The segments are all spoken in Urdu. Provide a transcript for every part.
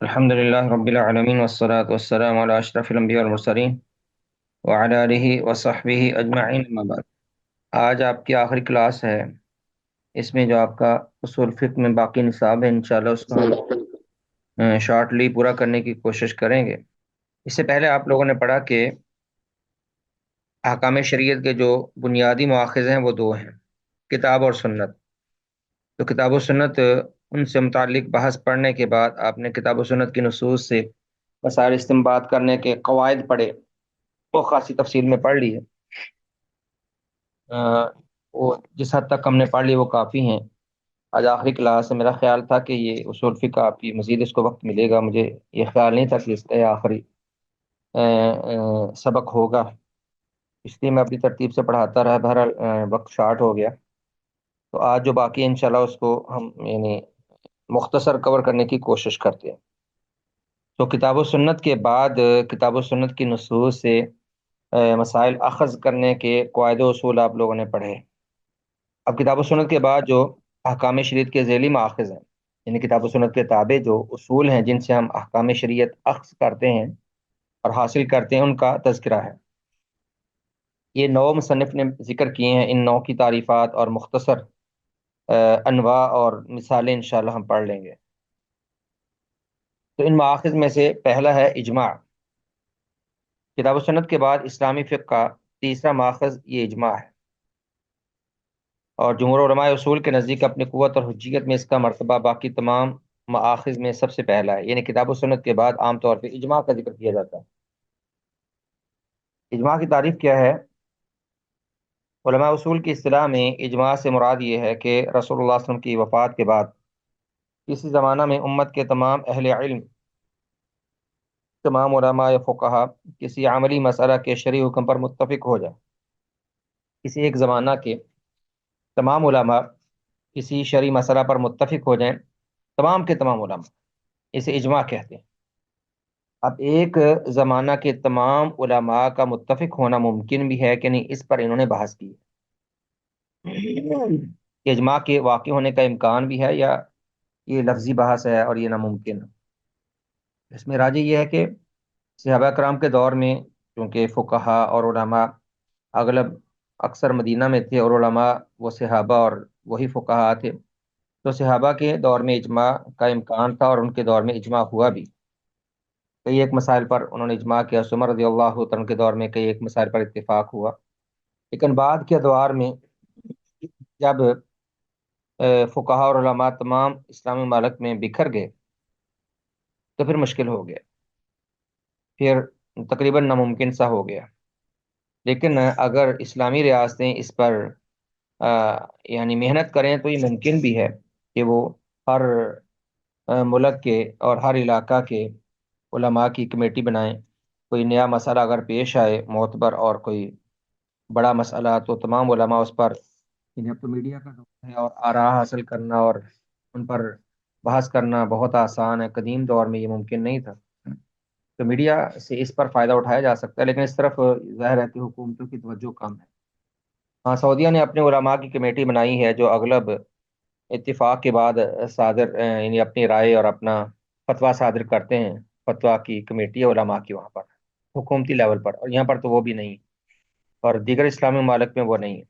الحمد للہ رب العالمین والصلاة والسلام علی اشرف الانبیاء والمرسلین وعلی آلہ وصحبہ اجمعین اما بعد۔ آج آپ کی آخری کلاس ہے، اس میں جو آپ کا اصول فقہ میں باقی نصاب ہے انشاءاللہ اس کو ہم شارٹلی پورا کرنے کی کوشش کریں گے۔ اس سے پہلے آپ لوگوں نے پڑھا کہ احکام شریعت کے جو بنیادی مواخذ ہیں وہ دو ہیں، کتاب اور سنت۔ تو کتاب و سنت ان سے متعلق بحث پڑھنے کے بعد آپ نے کتاب و سنت کی نصوص سے مسائل استنباط کرنے کے قواعد پڑھے، وہ خاصی تفصیل میں پڑھ لی ہے۔ وہ جس حد تک ہم نے پڑھ لی وہ کافی ہیں۔ آج آخری کلاس ہے، میرا خیال تھا کہ یہ اصول فقہ آپ کی مزید اس کو وقت ملے گا، مجھے یہ خیال نہیں تھا کہ اس کا یہ آخری سبق ہوگا، اس لیے میں اپنی ترتیب سے پڑھاتا رہا، بہرحال وقت شارٹ ہو گیا۔ تو آج جو باقی ہے انشاءاللہ اس کو ہم مختصر کور کرنے کی کوشش کرتے ہیں۔ تو کتاب و سنت کے بعد کتاب و سنت کی نصوص سے مسائل اخذ کرنے کے قواعد و اصول آپ لوگوں نے پڑھے۔ اب کتاب و سنت کے بعد جو احکام شریعت کے ذیلی ماخذ ہیں، یعنی کتاب و سنت کے تابع جو اصول ہیں جن سے ہم احکام شریعت اخذ کرتے ہیں اور حاصل کرتے ہیں، ان کا تذکرہ ہے۔ یہ 9 مصنف نے ذکر کیے ہیں، ان 9 کی تعریفات اور مختصر انواع اور مثالیں انشاءاللہ ہم پڑھ لیں گے۔ تو ان مآخذ میں سے پہلا ہے اجماع۔ کتاب و سنت کے بعد اسلامی فقہ کا تیسرا ماخذ یہ اجماع ہے، اور جمہور علماء اصول کے نزدیک اپنی قوت اور حجیت میں اس کا مرتبہ باقی تمام مآخذ میں سب سے پہلا ہے، یعنی کتاب و سنت کے بعد عام طور پہ اجماع کا ذکر کیا جاتا ہے۔ اجماع کی تعریف کیا ہے؟ علماء اصول کی اصطلاح میں اجماع سے مراد یہ ہے کہ رسول اللہ صلی اللہ علیہ وسلم کی وفات کے بعد کسی زمانہ میں امت کے تمام اہل علم، تمام علماء یا فقہا کسی عملی مسئلہ کے شرعی حکم پر متفق ہو جائیں۔ کسی ایک زمانہ کے تمام علماء کسی شرعی مسئلہ پر متفق ہو جائیں، تمام کے تمام علماء، اسے اجماع کہتے ہیں۔ اب ایک زمانہ کے تمام علماء کا متفق ہونا ممکن بھی ہے کہ نہیں، اس پر انہوں نے بحث کی کہ اجماع کے واقع ہونے کا امکان بھی ہے یا یہ لفظی بحث ہے اور یہ ناممکن ہے۔ اس میں راجح یہ ہے کہ صحابہ کرام کے دور میں چونکہ فقہا اور علماء اغلب اکثر مدینہ میں تھے، اور علماء وہ صحابہ اور وہی فقہا تھے، تو صحابہ کے دور میں اجماع کا امکان تھا اور ان کے دور میں اجماع ہوا بھی۔ کئی ایک مسائل پر انہوں نے اجماع کیا، عمر رضی اللہ عنہ کے دور میں کئی ایک مسائل پر اتفاق ہوا، لیکن بعد کے ادوار میں جب فقہا اور علماء تمام اسلامی ممالک میں بکھر گئے تو پھر مشکل ہو گیا، پھر تقریباً ناممکن سا ہو گیا۔ لیکن اگر اسلامی ریاستیں اس پر یعنی محنت کریں تو یہ ممکن بھی ہے کہ وہ ہر ملک کے اور ہر علاقہ کے علماء کی کمیٹی بنائیں۔ کوئی نیا مسئلہ اگر پیش آئے معتبر اور کوئی بڑا مسئلہ، تو تمام علماء اس پر، یعنی اب تو میڈیا کا دور ہے اور آراء حاصل کرنا اور ان پر بحث کرنا بہت آسان ہے، قدیم دور میں یہ ممکن نہیں تھا، تو میڈیا سے اس پر فائدہ اٹھایا جا سکتا ہے، لیکن اس طرف ظاہر ہے کہ حکومتوں کی توجہ کم ہے۔ ہاں، سعودیہ نے اپنے علماء کی کمیٹی بنائی ہے جو اغلب اتفاق کے بعد صادر یعنی اپنی رائے اور اپنا فتویٰ صادر کرتے ہیں۔ فتویٰ کی کمیٹی ہے علماء کی وہاں پر حکومتی لیول پر، اور یہاں پر تو وہ بھی نہیں، اور دیگر اسلامی ممالک میں وہ نہیں ہے،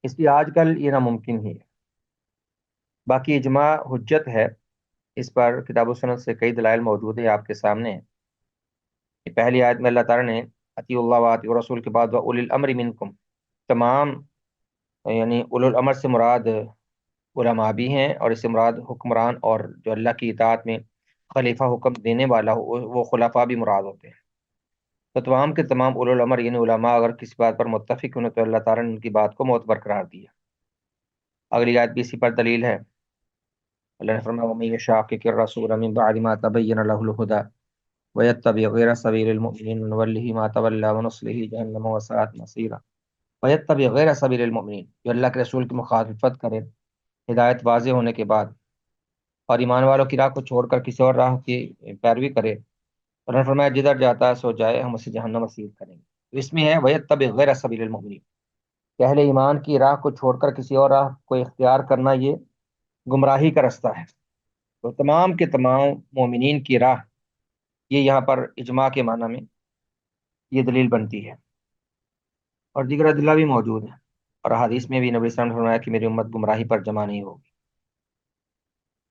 اس لیے آج کل یہ ناممکن ہی ہے۔ باقی اجماع حجت ہے، اس پر کتاب و سنت سے کئی دلائل موجود ہیں، آپ کے سامنے ہیں۔ پہلی آیت میں اللہ تعالیٰ نے اطیعوا اللہ و اطیعوا الرسول کے بعد وَأُولِي الْأَمْرِ مِنْكُمْ، تمام یعنی اولو الامر سے مراد علماء بھی ہیں، اور اس سے مراد حکمران اور جو اللہ کی اطاعت میں خلیفہ حکم دینے والا ہو وہ خلفاء بھی مراد ہوتے ہیں۔ تو تمام کے تمام اولو الامر یعنی علماء اگر کسی بات پر متفق ہونے تو اللہ تعالیٰ نے ان کی بات کو معتبر قرار دیا۔ اگلی آیت بھی اسی پر دلیل ہے، اللہ نے فرمایا وَمَن يُشَاقِقِ الرَّسُولَ مِن بَعْدِ مَا تَبَيَّنَ لَهُ الْهُدَىٰ وَيَتَّبِعْ غَيْرَ سَبِيلِ الْمُؤْمِنِينَ نُوَلِّهِ مَا تَوَلَّىٰ وَنُصْلِهِ جَهَنَّمَ وَسَاءَتْ مَصِيرًا وَيَتَّبِعْ غَيْرَ سَبِيلِ الْمُؤْمِنِينَ، جو اللہ کے رسول کی مخالفت کرے ہدایت واضح ہونے کے بعد اور ایمان والوں کی راہ کو چھوڑ کر کسی اور راہ کی پیروی کرے، اور انہوں نے فرمایا جدھر جاتا ہے سو جائے، ہم اسے جہنم مسیر کریں گے۔ تو اس میں ہے وَيَتَّبِعْ غَيْرَ سَبِيلِ الْمُؤْمِنِينَ، کہ اہل ایمان کی راہ کو چھوڑ کر کسی اور راہ کو اختیار کرنا یہ گمراہی کا رستہ ہے۔ تو تمام کے تمام مومنین کی راہ، یہ یہاں پر اجماع کے معنی میں یہ دلیل بنتی ہے، اور دیگر ادلہ بھی موجود ہیں، اور حدیث میں بھی نبی صلی اللہ علیہ وسلم نے فرمایا کہ میری امت گمراہی پر جمع نہیں ہوگی۔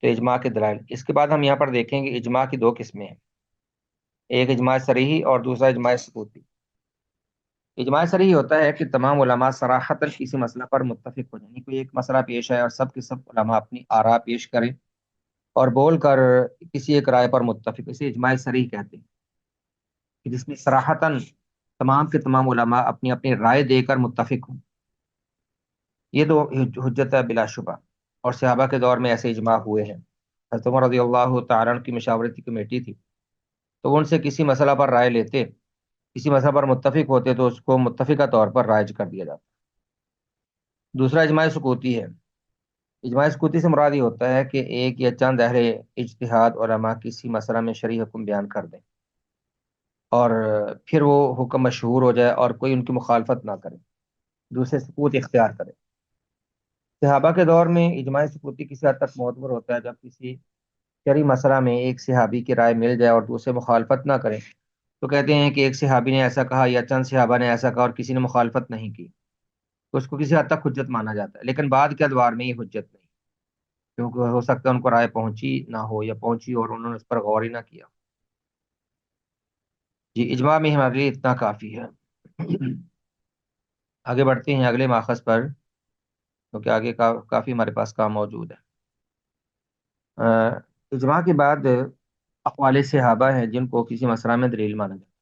تو اجماع کے دلائل، اس کے بعد ہم یہاں پر دیکھیں گے اجماع کی دو قسمیں ہیں، ایک اجماع صریحی اور دوسرا اجماع ثبوتی۔ اجماع صریحی ہوتا ہے کہ تمام علماء صراحتاً کسی مسئلہ پر متفق ہو جائیں، یعنی کوئی ایک مسئلہ پیش ہے اور سب کے سب علماء اپنی آراء پیش کریں اور بول کر کسی ایک رائے پر متفق، اسے اجماع صریح کہتے ہیں، کہ جس میں صراحتاً تمام کے تمام علماء اپنی اپنی رائے دے کر متفق ہوں، یہ تو حجت ہے بلا شبہ، اور صحابہ کے دور میں ایسے اجماع ہوئے ہیں۔ حضرت عمر رضی اللہ تعالیٰ عنہ کی مشاورتی کمیٹی تھی، تو وہ ان سے کسی مسئلہ پر رائے لیتے، کسی مسئلہ پر متفق ہوتے تو اس کو متفقہ طور پر رائج کر دیا جاتا۔ دوسرا اجماع سکوتی ہے۔ اجماع سکوتی سے مراد یہ ہوتا ہے کہ ایک یا چند اہل اجتہاد علماء کسی مسئلہ میں شرعی حکم بیان کر دیں اور پھر وہ حکم مشہور ہو جائے اور کوئی ان کی مخالفت نہ کرے، دوسرے سکوت اختیار کرے۔ صحابہ کے دور میں اجماع سکوتی کسی حد تک معتبر ہوتا ہے، جب کسی شرعی مسئلہ میں ایک صحابی کی رائے مل جائے اور دوسرے مخالفت نہ کریں تو کہتے ہیں کہ ایک صحابی نے ایسا کہا یا چند صحابہ نے ایسا کہا اور کسی نے مخالفت نہیں کی، تو اس کو کسی حد تک حجت مانا جاتا ہے، لیکن بعد کے ادوار میں یہ حجت نہیں، کیونکہ ہو سکتا ہے ان کو رائے پہنچی نہ ہو یا پہنچی اور انہوں نے اس پر غور ہی نہ کیا۔ جی، اجماع میں ہمارے لیے اتنا کافی ہے۔ آگے بڑھتے ہیں اگلے ماخذ پر، کیونکہ آگے کافی ہمارے پاس کام موجود ہے۔ اجماع کے بعد اقوال صحابہ ہیں جن کو کسی مسئلہ میں دلیل مانا جاتا ہے۔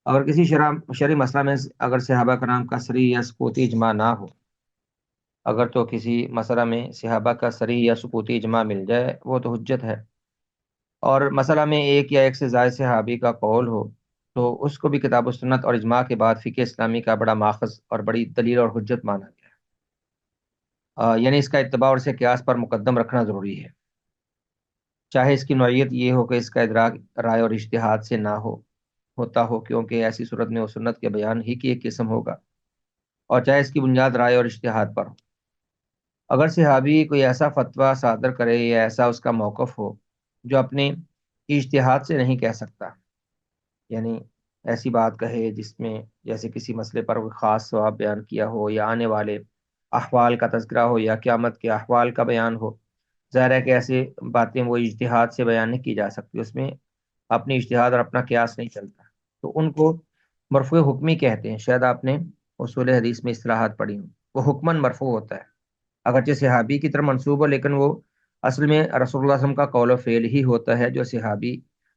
اگر کسی شرعی مسئلہ میں اگر صحابہ کرام کا صریح یا سکوتی اجماع نہ ہو، اگر تو کسی مسئلہ میں صحابہ کا صریح یا سکوتی اجماع مل جائے وہ تو حجت ہے، اور مسئلہ میں ایک یا ایک سے زائد صحابی کا قول ہو تو اس کو بھی کتاب و سنت اور اجماع کے بعد فقہ اسلامی کا بڑا ماخذ اور بڑی دلیل اور حجت مانا گیا ہے۔ یعنی اس کا اتباع اور اسے قیاس پر مقدم رکھنا ضروری ہے، چاہے اس کی نوعیت یہ ہو کہ اس کا ادراک رائے اور اجتہاد سے نہ ہوتا ہو، کیونکہ ایسی صورت میں وہ سنت کے بیان ہی کی ایک قسم ہوگا، اور چاہے اس کی بنیاد رائے اور اجتہاد پر ہو۔ اگر صحابی کوئی ایسا فتویٰ صادر کرے یا ایسا اس کا موقف ہو جو اپنے اجتہاد سے نہیں کہہ سکتا، یعنی ایسی بات کہے جس میں جیسے کسی مسئلے پر کوئی خاص ثواب بیان کیا ہو یا آنے والے احوال کا تذکرہ ہو یا قیامت کے احوال کا بیان ہو، ظاہر ہے کہ ایسی باتیں وہ اجتہاد سے بیان نہیں کی جا سکتی، اس میں اپنی اجتہاد اور اپنا قیاس نہیں چلتا، تو ان کو مرفوع حکمی کہتے ہیں۔ شاید آپ نے اصول حدیث میں اصطلاحات پڑھی ہوں، وہ حکمن مرفوع ہوتا ہے، اگرچہ صحابی کی طرف منسوب ہو، لیکن وہ اصل میں رسول اللہ صلی اللہ علیہ وسلم کا قول و فعل ہی ہوتا ہے جو صحابی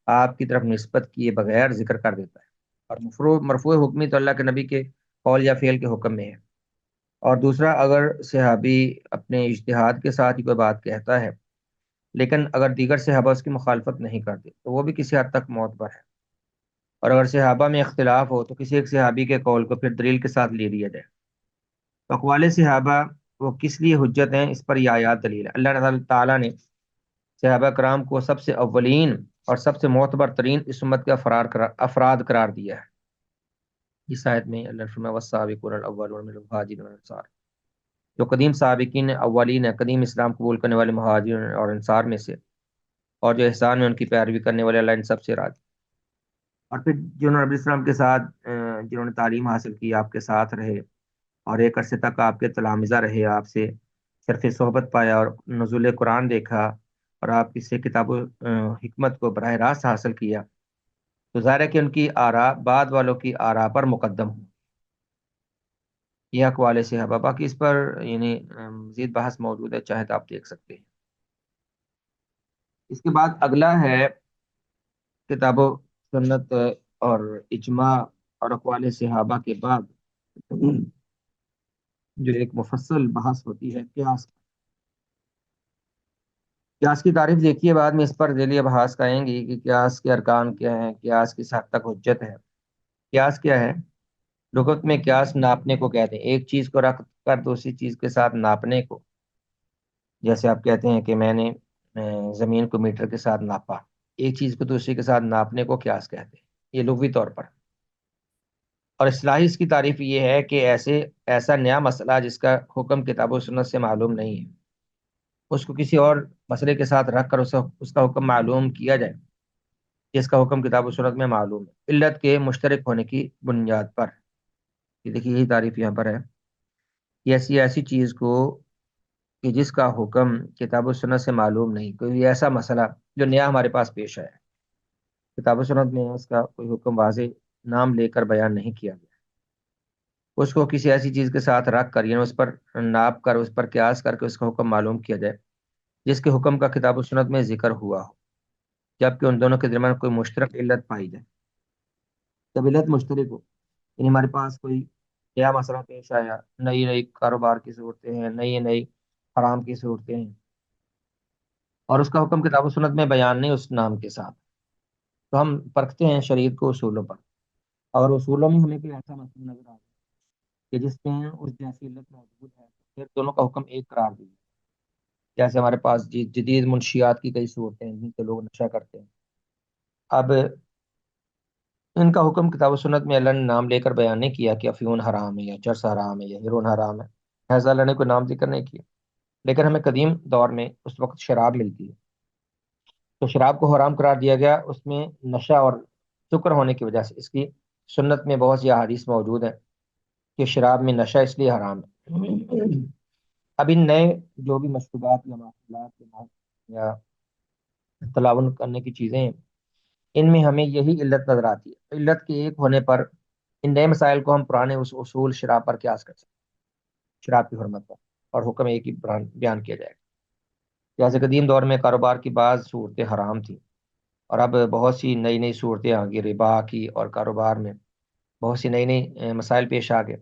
آپ کی طرف نسبت کیے بغیر ذکر کر دیتا ہے، اور مرفوع حکمی تو اللہ کے نبی کے قول یا فعل کے حکم میں ہے۔ اور دوسرا، اگر صحابی اپنے اجتہاد کے ساتھ ہی کوئی بات کہتا ہے لیکن اگر دیگر صحابہ اس کی مخالفت نہیں کرتے تو وہ بھی کسی حد تک معتبر ہے، اور اگر صحابہ میں اختلاف ہو تو کسی ایک صحابی کے قول کو پھر دلیل کے ساتھ لے لیا جائے۔ تو اقوال صحابہ وہ کس لیے حجت ہیں، اس پر یہ آیات دلیل ہے۔ اللہ تعالیٰ نے صحابہ کرام کو سب سے اولین اور سب سے معتبر ترین اس امت کے افراد قرار دیا ہے۔ اس آیت میں اللہ نے فرمایا والسابقون الاولون من المہاجرین والانصار، جو قدیم سابقین اولین ہیں، قدیم اسلام قبول کرنے والے مہاجرین اور انصار میں سے، اور جو احسان میں ان کی پیروی کرنے والے، اللہ ان سب سے راضی۔ اور پھر جنہوں نے نبی السلام کے ساتھ جنہوں نے تعلیم حاصل کی، آپ کے ساتھ رہے اور ایک عرصے تک آپ کے تلامذہ رہے، آپ سے شرف صحبت پایا اور نزول قرآن دیکھا اور آپ سے کتاب و حکمت کو براہ راست حاصل کیا، تو ظاہر ہے کہ ان کی آراء بعد والوں کی آراء پر مقدم ہوں۔ یہ اقوال صحابہ، باقی اس پر یعنی مزید بحث موجود ہے، چاہے تو آپ دیکھ سکتے ہیں۔ اس کے بعد اگلا ہے کتاب و سنت اور اجماع اور اقوال صحابہ کے بعد جو ایک مفصل بحث ہوتی ہے قیاس۔ قیاس کی تعریف دیکھیے، بعد میں اس پر ذیلی بحث کریں گی کہ قیاس کے ارکان کیا ہیں، قیاس کس حد تک حجت ہے۔ قیاس کیا ہے؟ لغت میں قیاس ناپنے کو کہتے ہیں، ایک چیز کو رکھ کر دوسری چیز کے ساتھ ناپنے کو۔ جیسے آپ کہتے ہیں کہ میں نے زمین کو میٹر کے ساتھ ناپا، ایک چیز کو دوسری کے ساتھ ناپنے کو قیاس کہتے ہیں، یہ لغوی طور پر۔ اور اصطلاحی اس کی تعریف یہ ہے کہ ایسا نیا مسئلہ جس کا حکم کتاب و سنت سے معلوم نہیں ہے، اس کو کسی اور مسئلے کے ساتھ رکھ کر اس کا حکم معلوم کیا جائے جس کا حکم کتاب و سنت میں معلوم ہے، علت کے مشترک ہونے کی بنیاد پر۔ یہ دیکھیے یہی تعریف یہاں پر ہے کہ ایسی چیز کو کہ جس کا حکم کتاب و سنت سے معلوم نہیں، کوئی ایسا مسئلہ جو نیا ہمارے پاس پیش آیا ہے، کتاب و سنت میں اس کا کوئی حکم واضح نام لے کر بیان نہیں کیا گیا، اس کو کسی ایسی چیز کے ساتھ رکھ کر یعنی اس پر ناپ کر اس پر قیاس کر کے اس کا حکم معلوم کیا جائے جس کے حکم کا کتاب و سنت میں ذکر ہوا ہو، جبکہ ان دونوں کے درمیان کوئی مشترک علت پائی جائے۔ جب علت مشترک ہو یعنی ہمارے پاس کوئی نیا مسئلہ پیش آیا، نئی نئی کاروبار کی صورتیں ہیں، نئی نئی حرام کی صورتیں ہیں، اور اس کا حکم کتاب و سنت میں بیان نہیں اس نام کے ساتھ، تو ہم پرکھتے ہیں شریعت کو اصولوں پر، اور اصولوں میں ہمیں کوئی ایسا مسئلہ نظر آ جائے کہ جس میں اس جیسی علت موجود ہے، پھر دونوں کا حکم ایک قرار دیا۔ جیسے ہمارے پاس جدید منشیات کی کئی صورتیں ہیں جن سے لوگ نشہ کرتے ہیں، اب ان کا حکم کتاب و سنت میں اللہ نے نام لے کر بیان نہیں کیا کہ افیون حرام ہے یا چرس حرام ہے یا ہیرون حرام ہے، ایسا اللہ نے کوئی نام ذکر نہیں کیا، لیکن ہمیں قدیم دور میں اس وقت شراب ملتی ہے، تو شراب کو حرام قرار دیا گیا، اس میں نشہ اور سکر ہونے کی وجہ سے۔ اس کی سنت میں بہت سی احادیث موجود ہیں کہ شراب میں نشہ اس لیے حرام ہے۔ اب ان نئے جو بھی مشروبات یا معاملات یا تلاون کرنے کی چیزیں ہیں، ان میں ہمیں یہی علت نظر آتی ہے، علت کے ایک ہونے پر ان نئے مسائل کو ہم پرانے اس اصول شراب پر قیاس کر سکتے ہیں، شراب کی حرمت پر، اور حکم ایک ہی بیان کیا جائے گا۔ جیسے قدیم دور میں کاروبار کی بعض صورتیں حرام تھیں، اور اب بہت سی نئی نئی صورتیں آ گئی ربا کی، اور کاروبار میں بہت سی نئی نئی مسائل پیش آ گئے،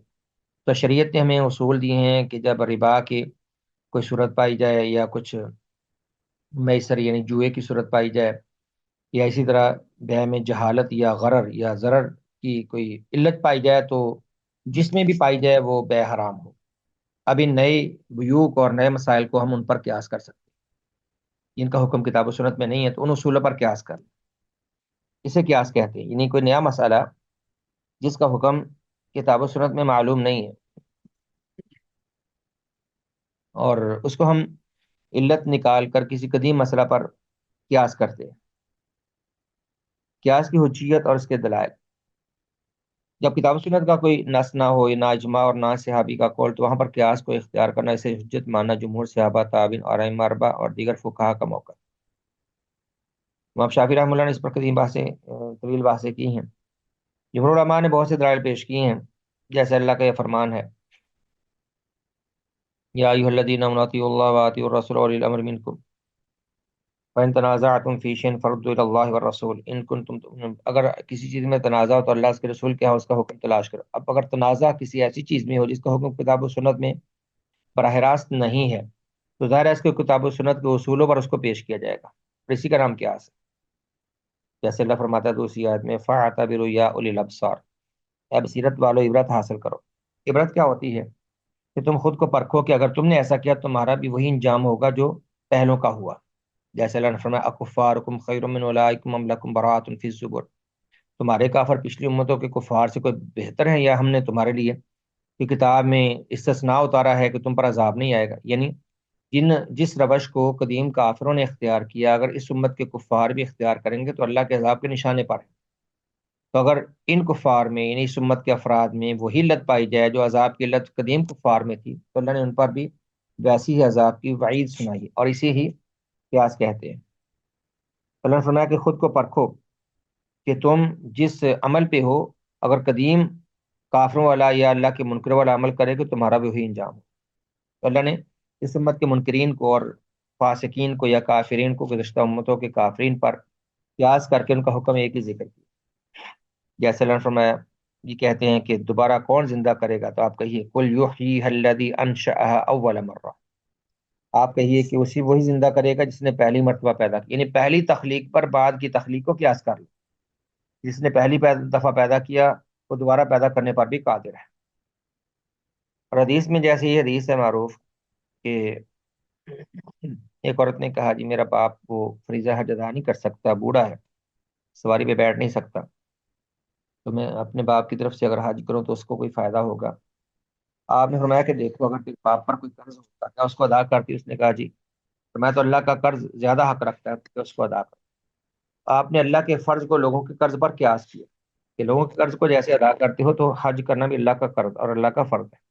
تو شریعت نے ہمیں اصول دیے ہیں کہ جب ربا کی کوئی صورت پائی جائے یا کچھ میسر یعنی جوئے کی صورت پائی جائے، یا اسی طرح بیع میں جہالت یا غرر یا ضرر کی کوئی علت پائی جائے، تو جس میں بھی پائی جائے وہ بیع حرام ہو۔ اب ان نئے بیوق اور نئے مسائل کو ہم ان پر قیاس کر سکتے ہیں، ان کا حکم کتاب و سنت میں نہیں ہے تو ان اصولوں پر قیاس کر لیں، اسے قیاس کہتے ہیں، یعنی کوئی نیا مسئلہ جس کا حکم کتاب و سنت میں معلوم نہیں ہے، اور اس کو ہم علت نکال کر کسی قدیم مسئلہ پر قیاس کرتے ہیں۔ قیاس کی حجیت اور اس کے دلائل، جب کتاب و سنت کا کوئی نص نہ ہو، نہ اجماع اور نہ صحابی کا قول، تو وہاں پر قیاس کو اختیار کرنا، اسے حجت ماننا جمہور صحابہ، تابعین اور ائمہ اربعہ اور دیگر فقہا کا موقع۔ امام شافعی رحمۃ اللہ نے اس پر قدیم بحثیں طویل بحثیں کی ہیں۔ جمہور علماء نے بہت سے دلائل پیش کیے ہیں، جیسے اللہ کا یہ فرمان ہے یا ایھا الذین آمنوا اطیعوا اللہ واطیعوا الرسول واولی الامر منکم فإن تنازعتم فی شیء فردوه الی اللہ والرسول ان کنتم تؤمنون، اگر کسی چیز میں تنازع ہو تو اللہ اس کے رسول کے ہاں اس کا حکم تلاش کرو۔ اب اگر تنازع کسی ایسی چیز میں ہو جس کا حکم کتاب و سنت میں براہ راست نہیں ہے، تو ظاہر ہے اس کو کتاب و سنت کے اصولوں پر اس کو پیش کیا جائے گا، اور اسی کا نام قیاس ہے۔ جیسے اللہ فرماتا ہے دوسری آیت میں فَاعْتَبِرُوا يَا أُولِي الْأَبْصَارِ، اے بصیرت والو عبرت حاصل کرو۔ عبرت کیا ہوتی ہے؟ کہ تم خود کو پرکھو کہ اگر تم نے ایسا کیا تمہارا بھی وہی انجام ہوگا جو پہلوں کا ہوا۔ جیسے اللہ نے فرمایا اکفارکم خیر من اولئکم ام لکم براءۃ فی الزبر، تمہارے کافر پچھلی امتوں کے کفار سے کوئی بہتر ہے، یا ہم نے تمہارے لیے کہ کتاب میں استثناء اتارا ہے کہ تم پر عذاب نہیں آئے گا، یعنی جس روش کو قدیم کافروں نے اختیار کیا اگر اس امت کے کفار بھی اختیار کریں گے تو اللہ کے عذاب کے نشانے پر ہے۔ تو اگر ان کفار میں یعنی اس امت کے افراد میں وہی لت پائی جائے جو عذاب کی لت قدیم کفار میں تھی، تو اللہ نے ان پر بھی ویسی ہی عذاب کی وعید سنائی، اور اسی ہی قیاس کہتے ہیں۔ اللہ نے فرمایا کہ خود کو پرکھو کہ تم جس عمل پہ ہو، اگر قدیم کافروں والا یا اللہ کے منکروں والا عمل کرے کہ تمہارا بھی وہی انجام ہو۔ تو اللہ نے اس امت کے منکرین کو اور فاسقین کو یا کافرین کو گزشتہ امتوں کے کافرین پر قیاس کر کے ان کا حکم ایک ہی ذکر کیا۔ جیسے اللہ نے فرمایا، یہ کہتے ہیں کہ دوبارہ کون زندہ کرے گا، تو آپ کہیے قل یحییھا الذی انشأھا اول مرہ، آپ کہیے کہ وہی زندہ کرے گا جس نے پہلی مرتبہ پیدا کی، یعنی پہلی تخلیق پر بعد کی تخلیق کو قیاس کر لو، جس نے پہلی دفعہ پیدا کیا وہ دوبارہ پیدا کرنے پر بھی قادر ہے۔ اور حدیث میں جیسے یہ حدیث ہے معروف کہ ایک عورت نے کہا جی میرا باپ وہ فریضہ حج ادا نہیں کر سکتا، بوڑھا ہے، سواری پہ بیٹھ نہیں سکتا، تو میں اپنے باپ کی طرف سے اگر حج کروں تو اس کو کوئی فائدہ ہوگا؟ آپ نے فرمایا کہ دیکھو اگر تیرے باپ پر کوئی قرض ہوتا کیا اس کو ادا کرتی؟ اس نے کہا جی میں تو اللہ کا قرض زیادہ حق رکھتا ہے کہ اس کو ادا کروں۔ آپ نے اللہ کے فرض کو لوگوں کے قرض پر قیاس کیا کہ لوگوں کے قرض کو جیسے ادا کرتے ہو تو حج کرنا بھی اللہ کا قرض اور اللہ کا فرض ہے۔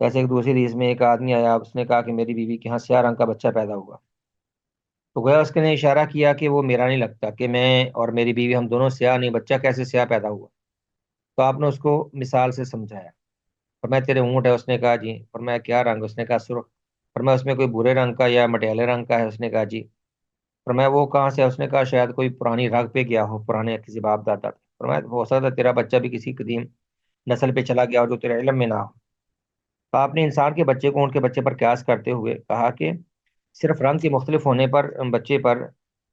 جیسے ایک دوسری حدیث میں ایک آدمی آیا، اس نے کہا کہ میری بیوی کے یہاں سیاہ رنگ کا بچہ پیدا ہوا، تو گویا اس نے اشارہ کیا کہ وہ میرا نہیں لگتا، کہ میں اور میری بیوی ہم دونوں سیاہ نہیں، بچہ کیسے سیاہ پیدا ہوا؟ تو آپ نے اس کو مثال سے سمجھایا۔ اور میں تیرے اونٹ ہے، اس نے کہا جی۔ اور میں کیا رنگ؟ اس نے کہا سرخ۔ اور میں اس میں کوئی برے رنگ کا یا مٹیالے رنگ کا ہے؟ اس نے کہا جی۔ اور میں وہ کہاں سے ہے؟ اس نے کہا شاید کوئی پرانی رگ پہ گیا ہو، پرانے کسی باپ دادا پہ۔ اور میں ہو سکتا ہے تیرا بچہ بھی کسی قدیم نسل پہ چلا گیا ہو جو تیرے علم میں نہ ہو۔ تو آپ نے انسان کے بچے کو اونٹ کے بچے پر قیاس کرتے ہوئے کہا کہ صرف رنگ کے مختلف ہونے پر بچے پر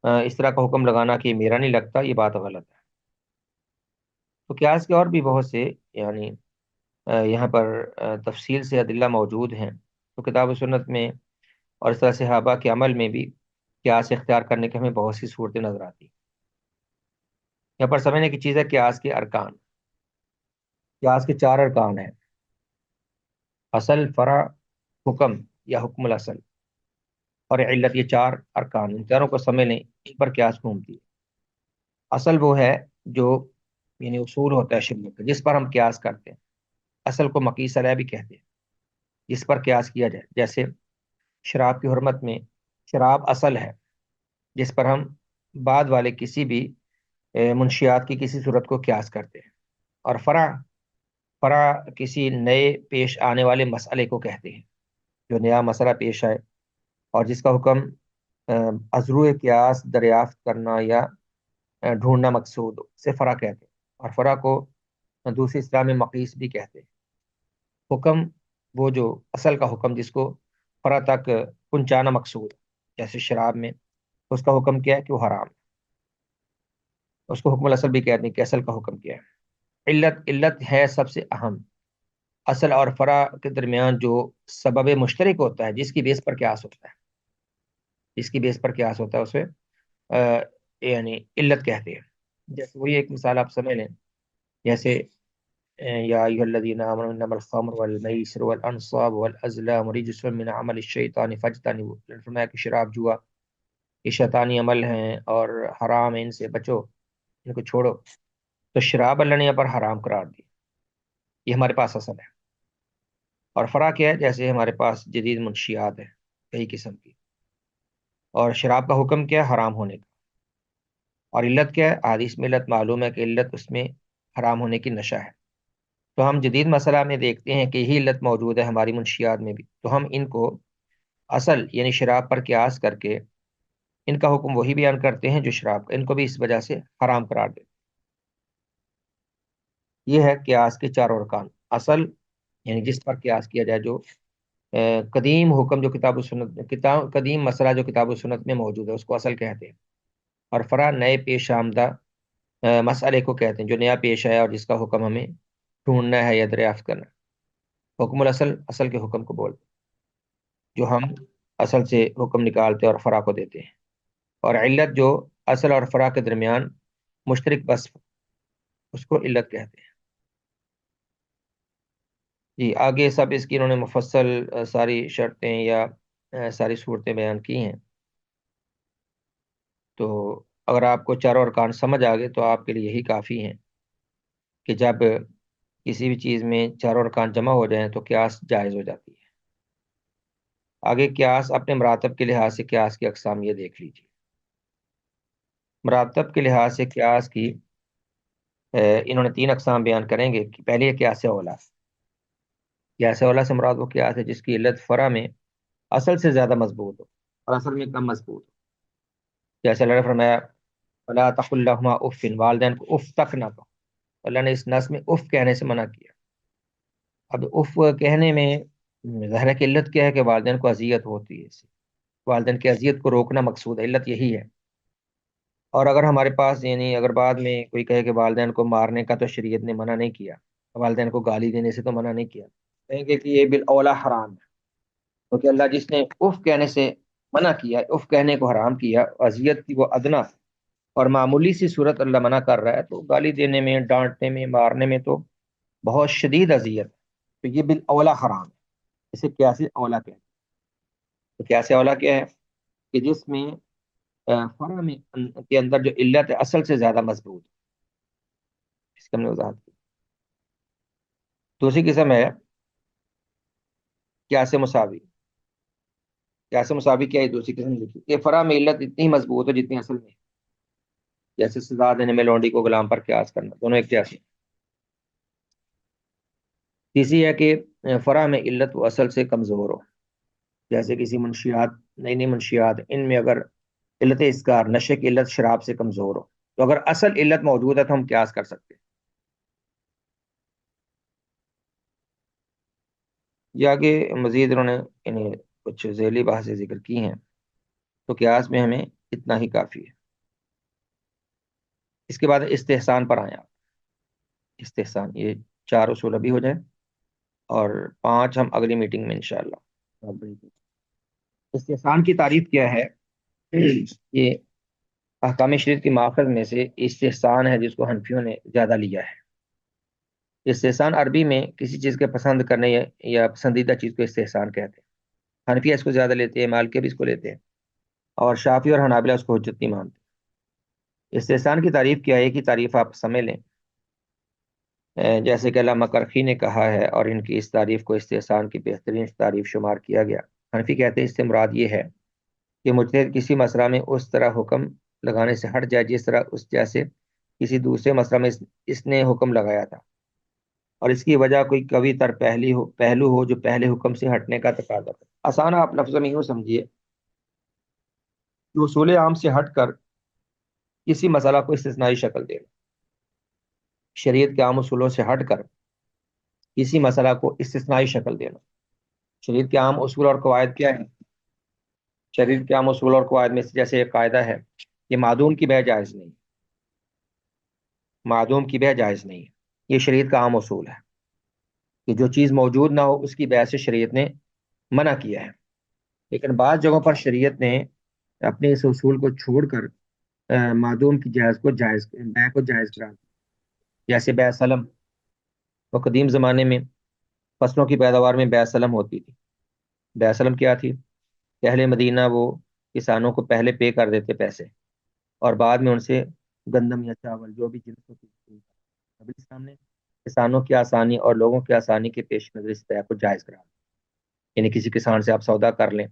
اس طرح کا حکم لگانا کہ میرا نہیں لگتا، یہ بات غلط ہے۔ تو قیاس کے اور بھی بہت سے یعنی یہاں پر تفصیل سے ادلہ موجود ہیں، تو کتاب و سنت میں اور اس طرح صحابہ کے عمل میں بھی قیاس اختیار کرنے کے ہمیں بہت سی صورتیں نظر آتی ہیں۔ یہاں پر سمجھنے کی چیز ہے قیاس کے ارکان۔ قیاس کے چار ارکان ہیں: اصل، فرع، حکم یا حکم الاصل اور علت۔ یہ چار ارکان، ان چاروں کو سمجھ لیں، ان پر قیاس گھومتی ہے۔ اصل وہ ہے جو یعنی اصول ہوتا ہے شریعت کا، جس پر ہم قیاس کرتے ہیں۔ اصل کو مقیس علیہ بھی کہتے ہیں، جس پر قیاس کیا جائے۔ جیسے شراب کی حرمت میں شراب اصل ہے جس پر ہم بعد والے کسی بھی منشیات کی کسی صورت کو قیاس کرتے ہیں۔ اور فرع کسی نئے پیش آنے والے مسئلے کو کہتے ہیں، جو نیا مسئلہ پیش آئے اور جس کا حکم ازرو قیاس دریافت کرنا یا ڈھونڈنا مقصود ہو، سے فرع کہتے ہیں۔ اور فرع کو دوسری اصطلاح میں مقیس بھی کہتے ہیں۔ حکم وہ جو اصل کا حکم جس کو فرع تک پہنچانا مقصود ہے، جیسے شراب میں اس کا حکم کیا ہے کہ وہ حرام ہے، اس کو حکم الاصل بھی کہتے ہیں کہ اصل کا حکم کیا ہے۔ علت ہے سب سے اہم، اصل اور فرع کے درمیان جو سبب مشترک ہوتا ہے، جس کی بیس پر قیاس ہوتا ہے، جس کی بیس پر قیاس ہوتا ہے اسے یعنی علت کہتے ہیں۔ جیسے وہی ایک مثال آپ سمجھ لیں، جیسے یا ایھا الذین آمنوا انما الخمر والمیسر والانصاب والازلام رجس من عمل الشیطان فاجتنبوہ۔ فرمایا کہ شراب، جوا یہ شیطانی عمل ہیں اور حرام ہے، ان سے بچو، ان کو چھوڑو۔ تو شراب اللہ نے یہاں پر حرام قرار دی، یہ ہمارے پاس اصل ہے۔ اور فرع کیا ہے؟ جیسے ہمارے پاس جدید منشیات ہیں کئی قسم کی، اور شراب کا حکم کیا ہے؟ حرام ہونے کا۔ اور علت کیا ہے؟ حدیث میں علت معلوم ہے کہ علت اس میں حرام ہونے کی نشہ ہے۔ تو ہم جدید مسئلہ میں دیکھتے ہیں کہ یہی علت موجود ہے ہماری منشیات میں بھی، تو ہم ان کو اصل یعنی شراب پر قیاس کر کے ان کا حکم وہی بیان کرتے ہیں جو شراب کا، ان کو بھی اس وجہ سے حرام قرار دیتے۔ یہ ہے قیاس کے چار ارکان۔ اصل یعنی جس پر قیاس کیا جائے، جو قدیم حکم جو کتاب و سنت، قدیم مسئلہ جو کتاب و سنت میں موجود ہے، اس کو اصل کہتے ہیں۔ اور فرع نئے پیش آمدہ مسئلے کو کہتے ہیں، جو نیا پیش آیا اور جس کا حکم ہمیں ڈھونڈنا ہے یا دریافت کرنا ہے۔ حکم الاصل اصل کے حکم کو بولتے ہیں، جو ہم اصل سے حکم نکالتے ہیں اور فرع کو دیتے ہیں۔ اور علت جو اصل اور فرع کے درمیان مشترک وصف، اس کو علت کہتے ہیں۔ جی آگے سب اس کی انہوں نے مفصل ساری شرطیں یا ساری صورتیں بیان کی ہیں۔ تو اگر آپ کو چاروں ارکان سمجھ آ گئے تو آپ کے لیے یہی کافی ہیں کہ جب کسی بھی چیز میں چاروں ارکان جمع ہو جائیں تو قیاس جائز ہو جاتی ہے۔ آگے قیاس اپنے مراتب کے لحاظ سے قیاس کی اقسام یہ دیکھ لیجیے۔ مراتب کے لحاظ سے قیاس کی انہوں نے تین اقسام بیان کریں گے کہ پہلی ہے قیاس اولیٰ۔ قیاس اولیٰ سے مراد وہ قیاس ہے جس کی علت فرع میں اصل سے زیادہ مضبوط ہو اور اصل میں کم مضبوط ہو۔ جیسے اللہ نے فرمایا وَلَا تَقُل لَهُمَا اُفٍّ، والدین کو اف تک نہ کہو۔ اللہ نے اس نص میں اف کہنے سے منع کیا۔ اب اف کہنے میں ظاہر ہے کہ علت کیا ہے کہ والدین کو اذیت ہوتی ہے، اس سے والدین کی اذیت کو روکنا مقصود ہے، علت یہی ہے۔ اور اگر ہمارے پاس یعنی اگر بعد میں کوئی کہے کہ والدین کو مارنے کا تو شریعت نے منع نہیں کیا، والدین کو گالی دینے سے تو منع نہیں کیا، کہیں گے کہ یہ بالاولیٰ حرام ہے، کیونکہ اللہ جس نے اف کہنے سے منع کیا، اف کہنے کو حرام کیا، اذیت کی وہ ادنا اور معمولی سی صورت اللہ منع کر رہا ہے، تو گالی دینے میں، ڈانٹنے میں، مارنے میں تو بہت شدید اذیت ہے، تو یہ بالاولیٰ حرام ہے، اسے قیاس اولیٰ کہتے ہیں۔ تو قیاس اولا کیا ہے کہ جس میں فرع میں کے اندر جو علت ہے اصل سے زیادہ مضبوط، اس کا ہم نے وضاحت کی۔ دوسری قسم ہے قیاس مساوی۔ قیاس مساوی کیا ہے؟ دوسری قسم لکھی کہ فرع میں علت اتنی مضبوط ہے جتنی اصل میں، جیسے سزا دینے میں لونڈی کو غلام پر قیاس کرنا، دونوں ایک جیسے۔ تیسری ہے کہ فرع میں علت و اصل سے کمزور ہو، جیسے کسی منشیات، نئی نئی منشیات، ان میں اگر علت اسکار، نشے کی علت شراب سے کمزور ہو، تو اگر اصل علت موجود ہے تو ہم قیاس کر سکتے ہیں۔ یہ آگے مزید انہوں نے انہیں کچھ ذیلی بحثیں ذکر کی ہیں، تو قیاس میں ہمیں اتنا ہی کافی ہے۔ اس کے بعد استحسان پر آئیں آپ۔ استحسان، یہ 4 اصول ابھی ہو جائیں اور 5 ہم اگلی میٹنگ میں انشاءاللہ۔ استحسان کی تعریف کیا ہے؟ یہ احکام شریعت کی ماخذ میں سے استحسان ہے جس کو حنفیوں نے زیادہ لیا ہے۔ استحسان عربی میں کسی چیز کے پسند کرنے یا پسندیدہ چیز کو استحسان کہتے ہیں۔ حنفیہ اس کو زیادہ لیتے ہیں، مالکیہ بھی اس کو لیتے ہیں، اور شافعی اور حنابلہ اس کو حجت نہیں مانتے۔ استحسان کی تعریف کیا ہے؟ کی تعریف آپ سمجھ لیں، جیسے کہ علامہ کرخی نے کہا ہے، اور ان کی اس تعریف کو استحسان کی بہترین تعریف شمار کیا گیا۔ حنفی کہتے ہیں اس سے مراد یہ ہے کہ مجتہد کسی مسئلہ میں اس طرح حکم لگانے سے ہٹ جائے جس طرح اس جیسے کسی دوسرے مسئلہ میں اس نے حکم لگایا تھا، اور اس کی وجہ کوئی قوی تر پہلو ہو جو پہلے حکم سے ہٹنے کا تقاضا کرے۔ آسان آپ لفظوں میں یوں سمجھیے کہ اصول عام سے ہٹ کر کسی مسئلہ کو استثنائی شکل دینا، شریعت کے عام اصولوں سے ہٹ کر کسی مسئلہ کو استثنائی شکل دینا۔ شریعت کے عام اصول اور قواعد کیا ہیں؟ شریعت کے عام اصول اور قواعد میں سے جیسے ایک قاعدہ ہے کہ معدوم کی بیع جائز نہیں، معدوم کی بیع جائز نہیں، یہ شریعت کا عام اصول ہے کہ جو چیز موجود نہ ہو اس کی بیع سے شریعت نے منع کیا ہے۔ لیکن بعض جگہوں پر شریعت نے اپنے اس اصول کو چھوڑ کر معدوم کی بیع کو جائز قرار دیا، جیسے بیع سلم۔ وہ قدیم زمانے میں فصلوں کی پیداوار میں بیع سلم ہوتی تھی۔ بیع سلم کیا تھی؟ کہ اہل مدینہ وہ کسانوں کو پہلے پے کر دیتے پیسے، اور بعد میں ان سے گندم یا چاول جو بھی جنس ہوتی تھی نبی اسلام نے کسانوں کی آسانی اور لوگوں کی آسانی کے پیش نظر اس بیع کو جائز قرار دیا۔ یعنی کسی کسان سے آپ سودا کر لیں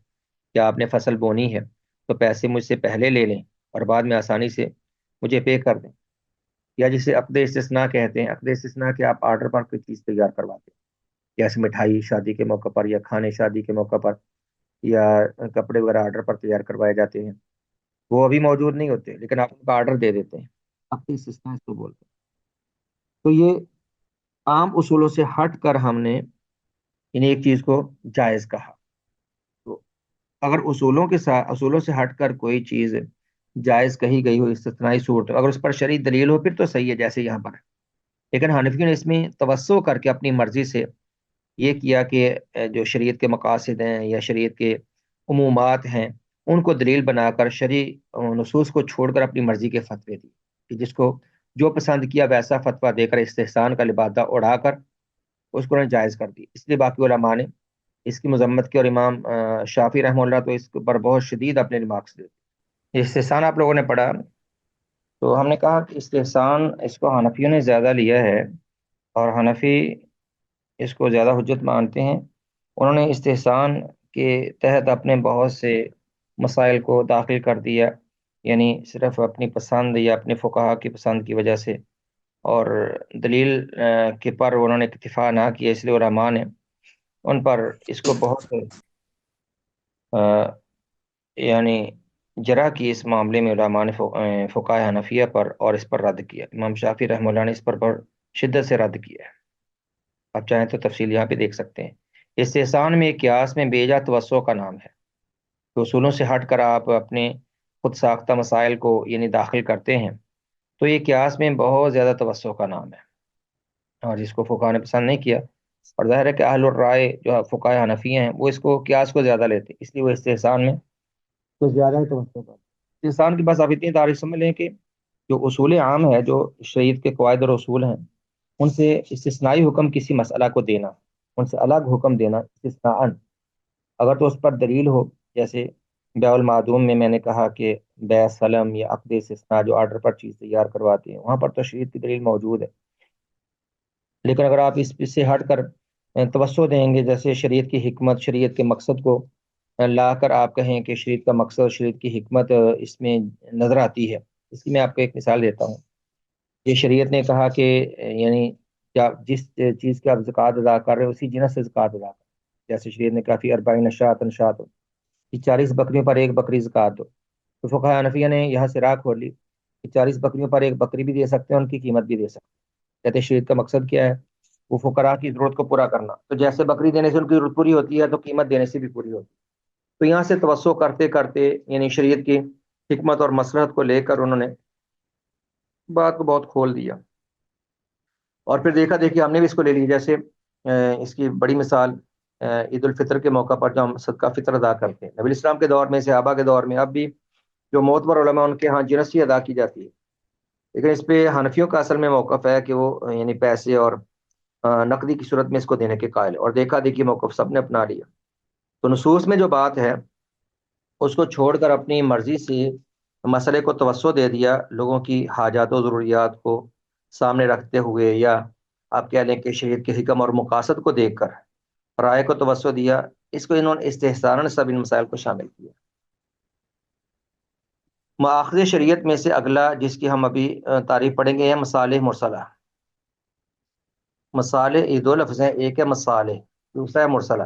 کہ آپ نے فصل بونی ہے تو پیسے مجھ سے پہلے لے لیں اور بعد میں آسانی سے مجھے پے کر دیں، یا جسے عقد استثناء کہتے ہیں۔ عقد استثناء کہ آپ آرڈر پر کوئی چیز تیار کرواتے ہیں، جیسے مٹھائی شادی کے موقع پر، یا کھانے شادی کے موقع پر، یا کپڑے وغیرہ آرڈر پر تیار کروائے جاتے ہیں، وہ ابھی موجود نہیں ہوتے لیکن آپ ان کا آرڈر دے دیتے ہیں، عقد استثناء اس کو بولتے ہیں۔ تو یہ عام اصولوں سے ہٹ کر ہم نے ان ایک چیز کو جائز کہا۔ تو اگر اصولوں سے ہٹ کر کوئی چیز جائز کہی گئی ہو استثنائی صورت، اگر اس پر شرعی دلیل ہو پھر تو صحیح ہے جیسے یہاں پر ہے۔ لیکن حنفیوں نے اس میں توسع کر کے اپنی مرضی سے یہ کیا کہ جو شریعت کے مقاصد ہیں یا شریعت کے عمومات ہیں ان کو دلیل بنا کر شرعی نصوص کو چھوڑ کر اپنی مرضی کے فتوے دی، کہ جس کو جو پسند کیا ویسا فتویٰ دے کر استحسان کا لبادہ اڑا کر اس کو انہوں نے جائز کر دی۔ اس لیے باقی علماء نے اس کی مذمت کی، اور امام شافعی رحمہ اللہ تو اس پر بہت شدید اپنے ریمارکس دیتے۔ استحسان آپ لوگوں نے پڑھا، تو ہم نے کہا کہ استحسان اس کو حنفیوں نے زیادہ لیا ہے، اور حنفی اس کو زیادہ حجت مانتے ہیں۔ انہوں نے استحسان کے تحت اپنے بہت سے مسائل کو داخل کر دیا، یعنی صرف اپنی پسند یا اپنے فقہا کی پسند کی وجہ سے، اور دلیل کے پر انہوں نے اکتفا نہ کیا، اس لیے علماء نے ان پر اس کو بہت یعنی جرح کی اس معاملے میں علماء نے فقہاء حنفیہ پر اور اس پر رد کیا۔ امام شافعی رحمہ اللہ نے اس پر بڑھ شدت سے رد کیا ہے، آپ چاہیں تو تفصیل یہاں پہ دیکھ سکتے ہیں۔ استحسان میں قیاس میں بیجا توسع کا نام ہے، تو اصولوں سے ہٹ کر آپ اپنے خود ساختہ مسائل کو یعنی داخل کرتے ہیں، تو یہ قیاس میں بہت زیادہ توسع کا نام ہے، اور جس کو فقہاء نے پسند نہیں کیا، اور ظاہر ہے کہ اہل الرائے جو فقہاء حنفیہ ہیں وہ اس کو قیاس کو زیادہ لیتے، اس لیے وہ استحسان میں تو زیادہ ہی توجہ کرتے۔ استحسان کی بس آپ اتنی تعریف سمجھ لیں کہ جو اصول عام ہے، جو شریعت کے قواعد اور اصول ہیں، ان سے استثنائی حکم کسی مسئلہ کو دینا، ان سے الگ حکم دینا استثناءً، اگر تو اس پر دلیل ہو جیسے بیع المعدوم میں نے کہا کہ بیع سلم یا عقد استثناء جو آرڈر پر چیز تیار کرواتے ہیں، وہاں پر تو شریعت کی دلیل موجود ہے. لیکن اگر آپ اس سے ہٹ کر توسع دیں گے، جیسے شریعت کی حکمت، شریعت کے مقصد کو لا کر آپ کہیں کہ شریعت کا مقصد، شریعت کی حکمت اس میں نظر آتی ہے. اس کی میں آپ کو ایک مثال دیتا ہوں. یہ شریعت نے کہا کہ یعنی جس چیز کی آپ زکوٰۃ ادا کر رہے ہیں اسی جنس سے زکوٰۃ ادا کریں. جیسے شریعت نے کہا فی اربعین شاۃ کہ 40 بکریوں پر ایک بکری زکوٰۃ دو. تو فقہ حنفیہ نے یہاں سے راہ کھول لی کہ 40 بکریوں پر ایک بکری بھی دے سکتے ہیں، ان کی قیمت بھی دے سکتے ہیں. کہتے ہیں شریعت کا مقصد کیا ہے؟ وہ فقراء کی ضرورت کو پورا کرنا. تو جیسے بکری دینے سے ان کی ضرورت پوری ہوتی ہے، تو قیمت دینے سے بھی پوری ہوتی ہے. تو یہاں سے توسع کرتے کرتے یعنی شریعت کی حکمت اور مصلحت کو لے کر انہوں نے بات کو بہت کھول دیا. اور پھر دیکھا دیکھی ہم نے بھی اس کو لے لی. جیسے اس کی بڑی مثال عید الفطر کے موقع پر جو ہم صدقہ فطر ادا کرتے ہیں، نبی اسلام کے دور میں، صحابہ کے دور میں، اب بھی جو معتبر علماء ان کے ہاں جنسی ادا کی جاتی ہے. لیکن اس پہ حنفیوں کا اصل میں موقف ہے کہ وہ یعنی پیسے اور نقدی کی صورت میں اس کو دینے کے قائل ہے، اور دیکھا دیکھی موقف سب نے اپنا لیا. تو نصوص میں جو بات ہے اس کو چھوڑ کر اپنی مرضی سے مسئلے کو توسع دے دیا، لوگوں کی حاجات و ضروریات کو سامنے رکھتے ہوئے، یا آپ کہہ لیں کہ شریعت کے حکم اور مقاصد کو دیکھ کر رائے کو توسع دیا. اس کو انہوں نے استحساناً سب ان مسائل کو شامل کیا. مآخذ شریعت میں سے اگلا جس کی ہم ابھی تعریف پڑھیں گے ہے مصالح مرسلہ. مصالح یہ دو لفظ ہیں، ایک ہے مصالح، دوسرا ہے مرسلہ.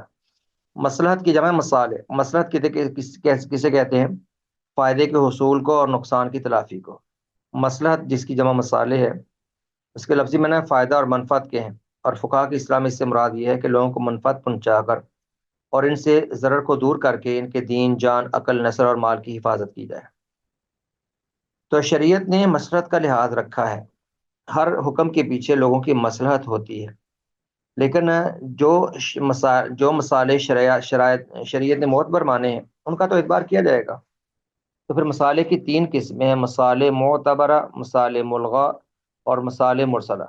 مصلحت کی جمع مصالح. مصلحت کسے کہتے ہیں؟ فائدے کے حصول کو اور نقصان کی تلافی کو. مصلحت جس کی جمع مصالح ہے، اس کے لفظی معنی فائدہ اور منفعت کے ہیں. اور فقہا کی اسلام اس سے مراد یہ ہے کہ لوگوں کو منفعت پہنچا کر اور ان سے ضرر کو دور کر کے ان کے دین، جان، عقل، نسل اور مال کی حفاظت کی جائے. تو شریعت نے مصلحت کا لحاظ رکھا ہے. ہر حکم کے پیچھے لوگوں کی مصلحت ہوتی ہے. لیکن جو مصالح شریعت نے معتبر مانے ہیں ان کا تو اعتبار کیا جائے گا. تو پھر مصالح کی تین قسمیں ہیں: مصالح معتبرہ، مصالح ملغا اور مصالح مرسلہ.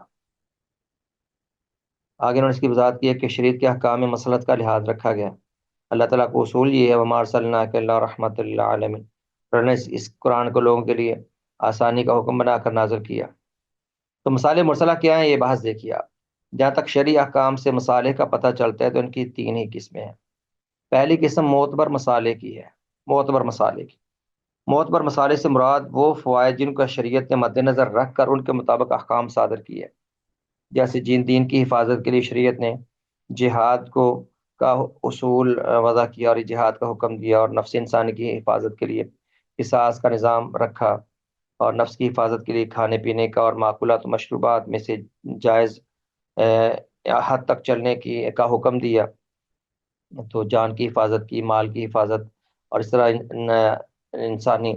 آگے انہوں نے اس کی وضاحت کی ہے کہ شریعت کے احکام میں مصلحت کا لحاظ رکھا گیا. اللہ تعالیٰ کو اصول یہ ہے وَمَا أَرْسَلْنَاكَ إِلَّا رَحْمَةً لِّلْعَالَمِينَ. انہوں نے اس قرآن کو لوگوں کے لیے آسانی کا حکم بنا کر نازل کیا. تو مصالح مرسلہ کیا ہیں، یہ بحث دیکھیے آپ. جہاں تک شرعی احکام سے مصالح کا پتہ چلتا ہے تو ان کی تین ہی قسمیں ہیں. پہلی قسم معتبر مصالح کی ہے. معتبر مصالح کی، معتبر مصالح سے مراد وہ فوائد جن کا شریعت نے مد نظر رکھ کر ان کے مطابق احکام صادر کیے. جیسے جن دین کی حفاظت کے لیے شریعت نے جہاد کا اصول وضع کیا اور جہاد کا حکم دیا، اور نفس انسانی کی حفاظت کے لیے قصاص کا نظام رکھا، اور نفس کی حفاظت کے لیے کھانے پینے کا اور معقولات و مشروبات میں سے جائز حد تک چلنے کا حکم دیا. تو جان کی حفاظت کی، مال کی حفاظت، اور اس طرح انسانی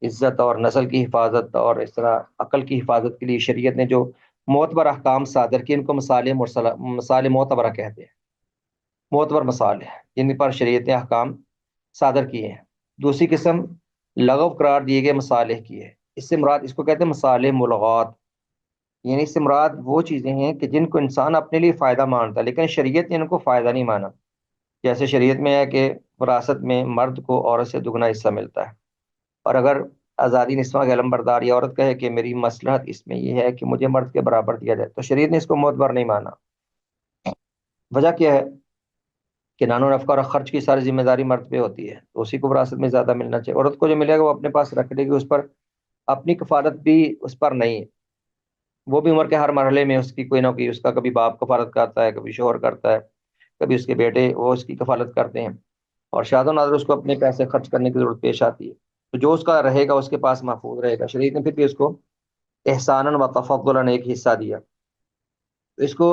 عزت اور نسل کی حفاظت، اور اس طرح عقل کی حفاظت کے لیے شریعت نے جو معتبر احکام صادر کیے ان کو مصالح مرسلہ، مصالح معتبرہ کہتے ہیں. معتبر مصالح جن پر شریعت نے احکام صادر کیے ہیں. دوسری قسم لغو قرار دیے گئے مصالح کی ہے. اس سے مراد، اس کو کہتے ہیں مصالح ملغات. یعنی اس سے مراد وہ چیزیں ہیں کہ جن کو انسان اپنے لیے فائدہ مانتا ہے لیکن شریعت نے ان کو فائدہ نہیں مانا. جیسے شریعت میں ہے کہ وراثت میں مرد کو عورت سے دگنا حصہ ملتا ہے، اور اگر آزادی نسواں کے علمبردار یا عورت کہے کہ میری مصلحت اس میں یہ ہے کہ مجھے مرد کے برابر دیا جائے، تو شریعت نے اس کو معتبر نہیں مانا. وجہ کیا ہے کہ نان و نفقہ اور خرچ کی ساری ذمہ داری مرد پہ ہوتی ہے، تو اسی کو وراثت میں زیادہ ملنا چاہیے. عورت کو جو ملے گا وہ اپنے پاس رکھ لے گی، اس پر اپنی کفالت بھی اس پر نہیں ہے. وہ بھی عمر کے ہر مرحلے میں اس کی کوئی نہ کوئی، اس کا کبھی باپ کفالت کرتا ہے، کبھی شوہر کرتا ہے، کبھی اس کے بیٹے وہ اس کی کفالت کرتے ہیں، اور شاد و نادر اس کو اپنے پیسے خرچ کرنے کی ضرورت پیش آتی ہے. تو جو اس کا رہے گا اس کے پاس محفوظ رہے گا. شریعت نے پھر بھی اس کو احساناً و تفضلاً ایک حصہ دیا. اس کو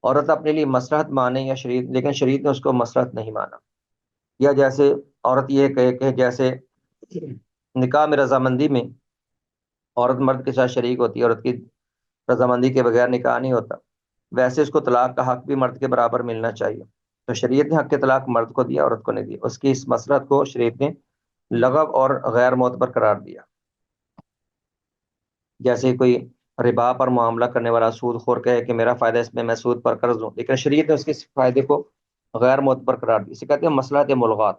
عورت اپنے لیے مصلحت مانے یا شریعت، لیکن شریعت نے اس کو مصلحت نہیں مانا. یا جیسے عورت یہ کہے کہ جیسے نکاح میں رضامندی میں عورت مرد کے ساتھ شریک ہوتی ہے، عورت کی رضامندی کے بغیر نکاح نہیں ہوتا، ویسے اس کو طلاق کا حق بھی مرد کے برابر ملنا چاہیے. تو شریعت نے حق طلاق مرد کو دیا، عورت کو نہیں دیا. اس کی اس مصلحت کو شریعت نے لغو اور غیر معتبر قرار دیا. جیسے کوئی ربا پر معاملہ کرنے والا سود خور کہے کہ میرا فائدہ اس میں سود پر قرض ہوں، لیکن شریعت نے اس کے فائدے کو غیر معتبر قرار دیا. اسے کہتے ہیں مصلحت ملغات.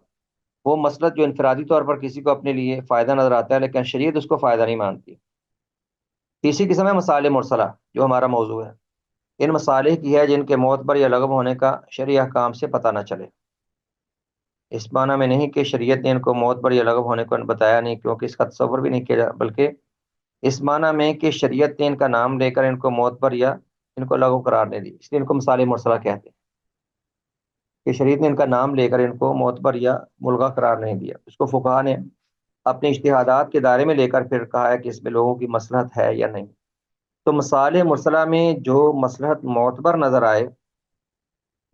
وہ مسلط جو انفرادی طور پر کسی کو اپنے لیے فائدہ نظر آتا ہے لیکن شریعت اس کو فائدہ نہیں مانتی۔ تیسری قسم ہے مصالح مرسلہ، جو ہمارا موضوع ہے۔ ان مصالح کی ہے جن کے معتبر یا لغو ہونے کا شرعی احکام سے پتہ نہ چلے۔ اس معنی میں نہیں کہ شریعت نے ان کو معتبر یا لغو ہونے کو بتایا نہیں، کیونکہ اس کا تصور بھی نہیں کیا جا، بلکہ اس معنی میں کہ شریعت نے ان کا نام لے کر ان کو معتبر یا ان کو لغو قرار نہیں دی، اس لیے ان کو مصالح مرسلہ کہتے ہیں کہ شریعت نے ان کا نام لے کر ان کو معتبر یا ملغا قرار نہیں دیا۔ اس کو فقہا نے اپنے اجتہادات کے دائرے میں لے کر پھر کہا ہے کہ اس میں لوگوں کی مصلحت ہے یا نہیں۔ تو مصالح مرسلہ میں جو مصلحت معتبر نظر آئے،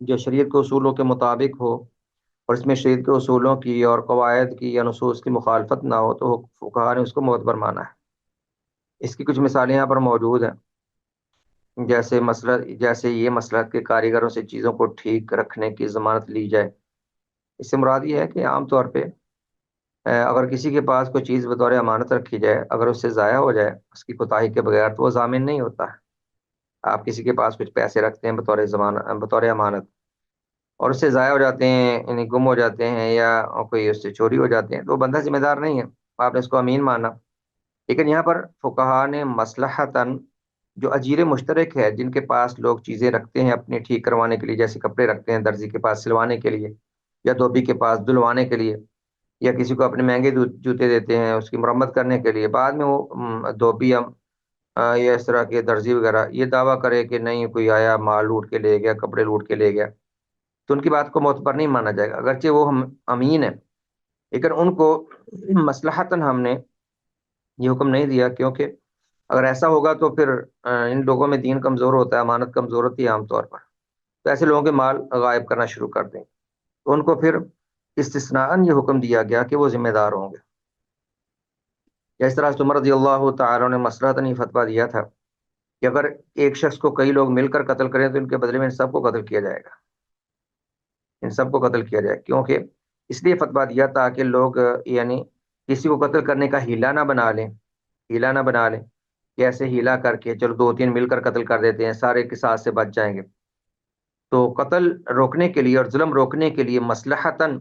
جو شریعت کے اصولوں کے مطابق ہو، اور اس میں شریعت کے اصولوں کی اور قواعد کی یا نصوص کی مخالفت نہ ہو، تو فقہا نے اس کو معتبر مانا ہے۔ اس کی کچھ مثالیں یہاں پر موجود ہیں، جیسے یہ مصلحت کے کاریگروں سے چیزوں کو ٹھیک رکھنے کی ضمانت لی جائے۔ اس سے مراد یہ ہے کہ عام طور پہ اگر کسی کے پاس کوئی چیز بطور امانت رکھی جائے، اگر اس سے ضائع ہو جائے اس کی کوتاہی کے بغیر، تو وہ ضامن نہیں ہوتا ہے۔ آپ کسی کے پاس کچھ پیسے رکھتے ہیں بطور امانت، اور اس سے ضائع ہو جاتے ہیں، یعنی گم ہو جاتے ہیں، یا کوئی اس سے چوری ہو جاتے ہیں، تو وہ بندہ ذمہ دار نہیں ہے، آپ نے اس کو امین مانا۔ لیکن یہاں پر فقہا نے مصلحتاً جو اجیر مشترک ہے، جن کے پاس لوگ چیزیں رکھتے ہیں اپنے ٹھیک کروانے کے لیے، جیسے کپڑے رکھتے ہیں درزی کے پاس سلوانے کے لیے، یا دھوبی کے پاس دھلوانے کے لیے، یا کسی کو اپنے مہنگے جوتے دیتے ہیں اس کی مرمت کرنے کے لیے، بعد میں وہ دھوبی یا اس طرح کے درزی وغیرہ یہ دعویٰ کرے کہ نہیں کوئی آیا مال لوٹ کے لے گیا، کپڑے لوٹ کے لے گیا، تو ان کی بات کو معتبر نہیں مانا جائے گا، اگرچہ وہ ہم امین ہے، لیکن ان کو مصلحتاً ہم نے یہ حکم نہیں دیا، کیونکہ اگر ایسا ہوگا تو پھر ان لوگوں میں دین کمزور ہوتا ہے، امانت کمزور ہوتی ہے عام طور پر، تو ایسے لوگوں کے مال غائب کرنا شروع کر دیں، تو ان کو پھر استثناءً یہ حکم دیا گیا کہ وہ ذمہ دار ہوں گے۔ یا اس طرح عمر رضی اللہ تعالیٰ نے مصلحتاً یہ فتویٰ دیا تھا کہ اگر ایک شخص کو کئی لوگ مل کر قتل کریں تو ان کے بدلے میں ان سب کو قتل کیا جائے گا، ان سب کو قتل کیا جائے، کیونکہ اس لیے فتویٰ دیا تاکہ لوگ یعنی کسی کو قتل کرنے کا ہیلہ نہ بنا لیں، ہیلہ نہ بنا لیں کہ ایسے ہیلہ کر کے چلو دو تین مل کر قتل کر دیتے ہیں، سارے قصاص سے بچ جائیں گے۔ تو قتل روکنے کے لیے اور ظلم روکنے کے لیے مصلحتاً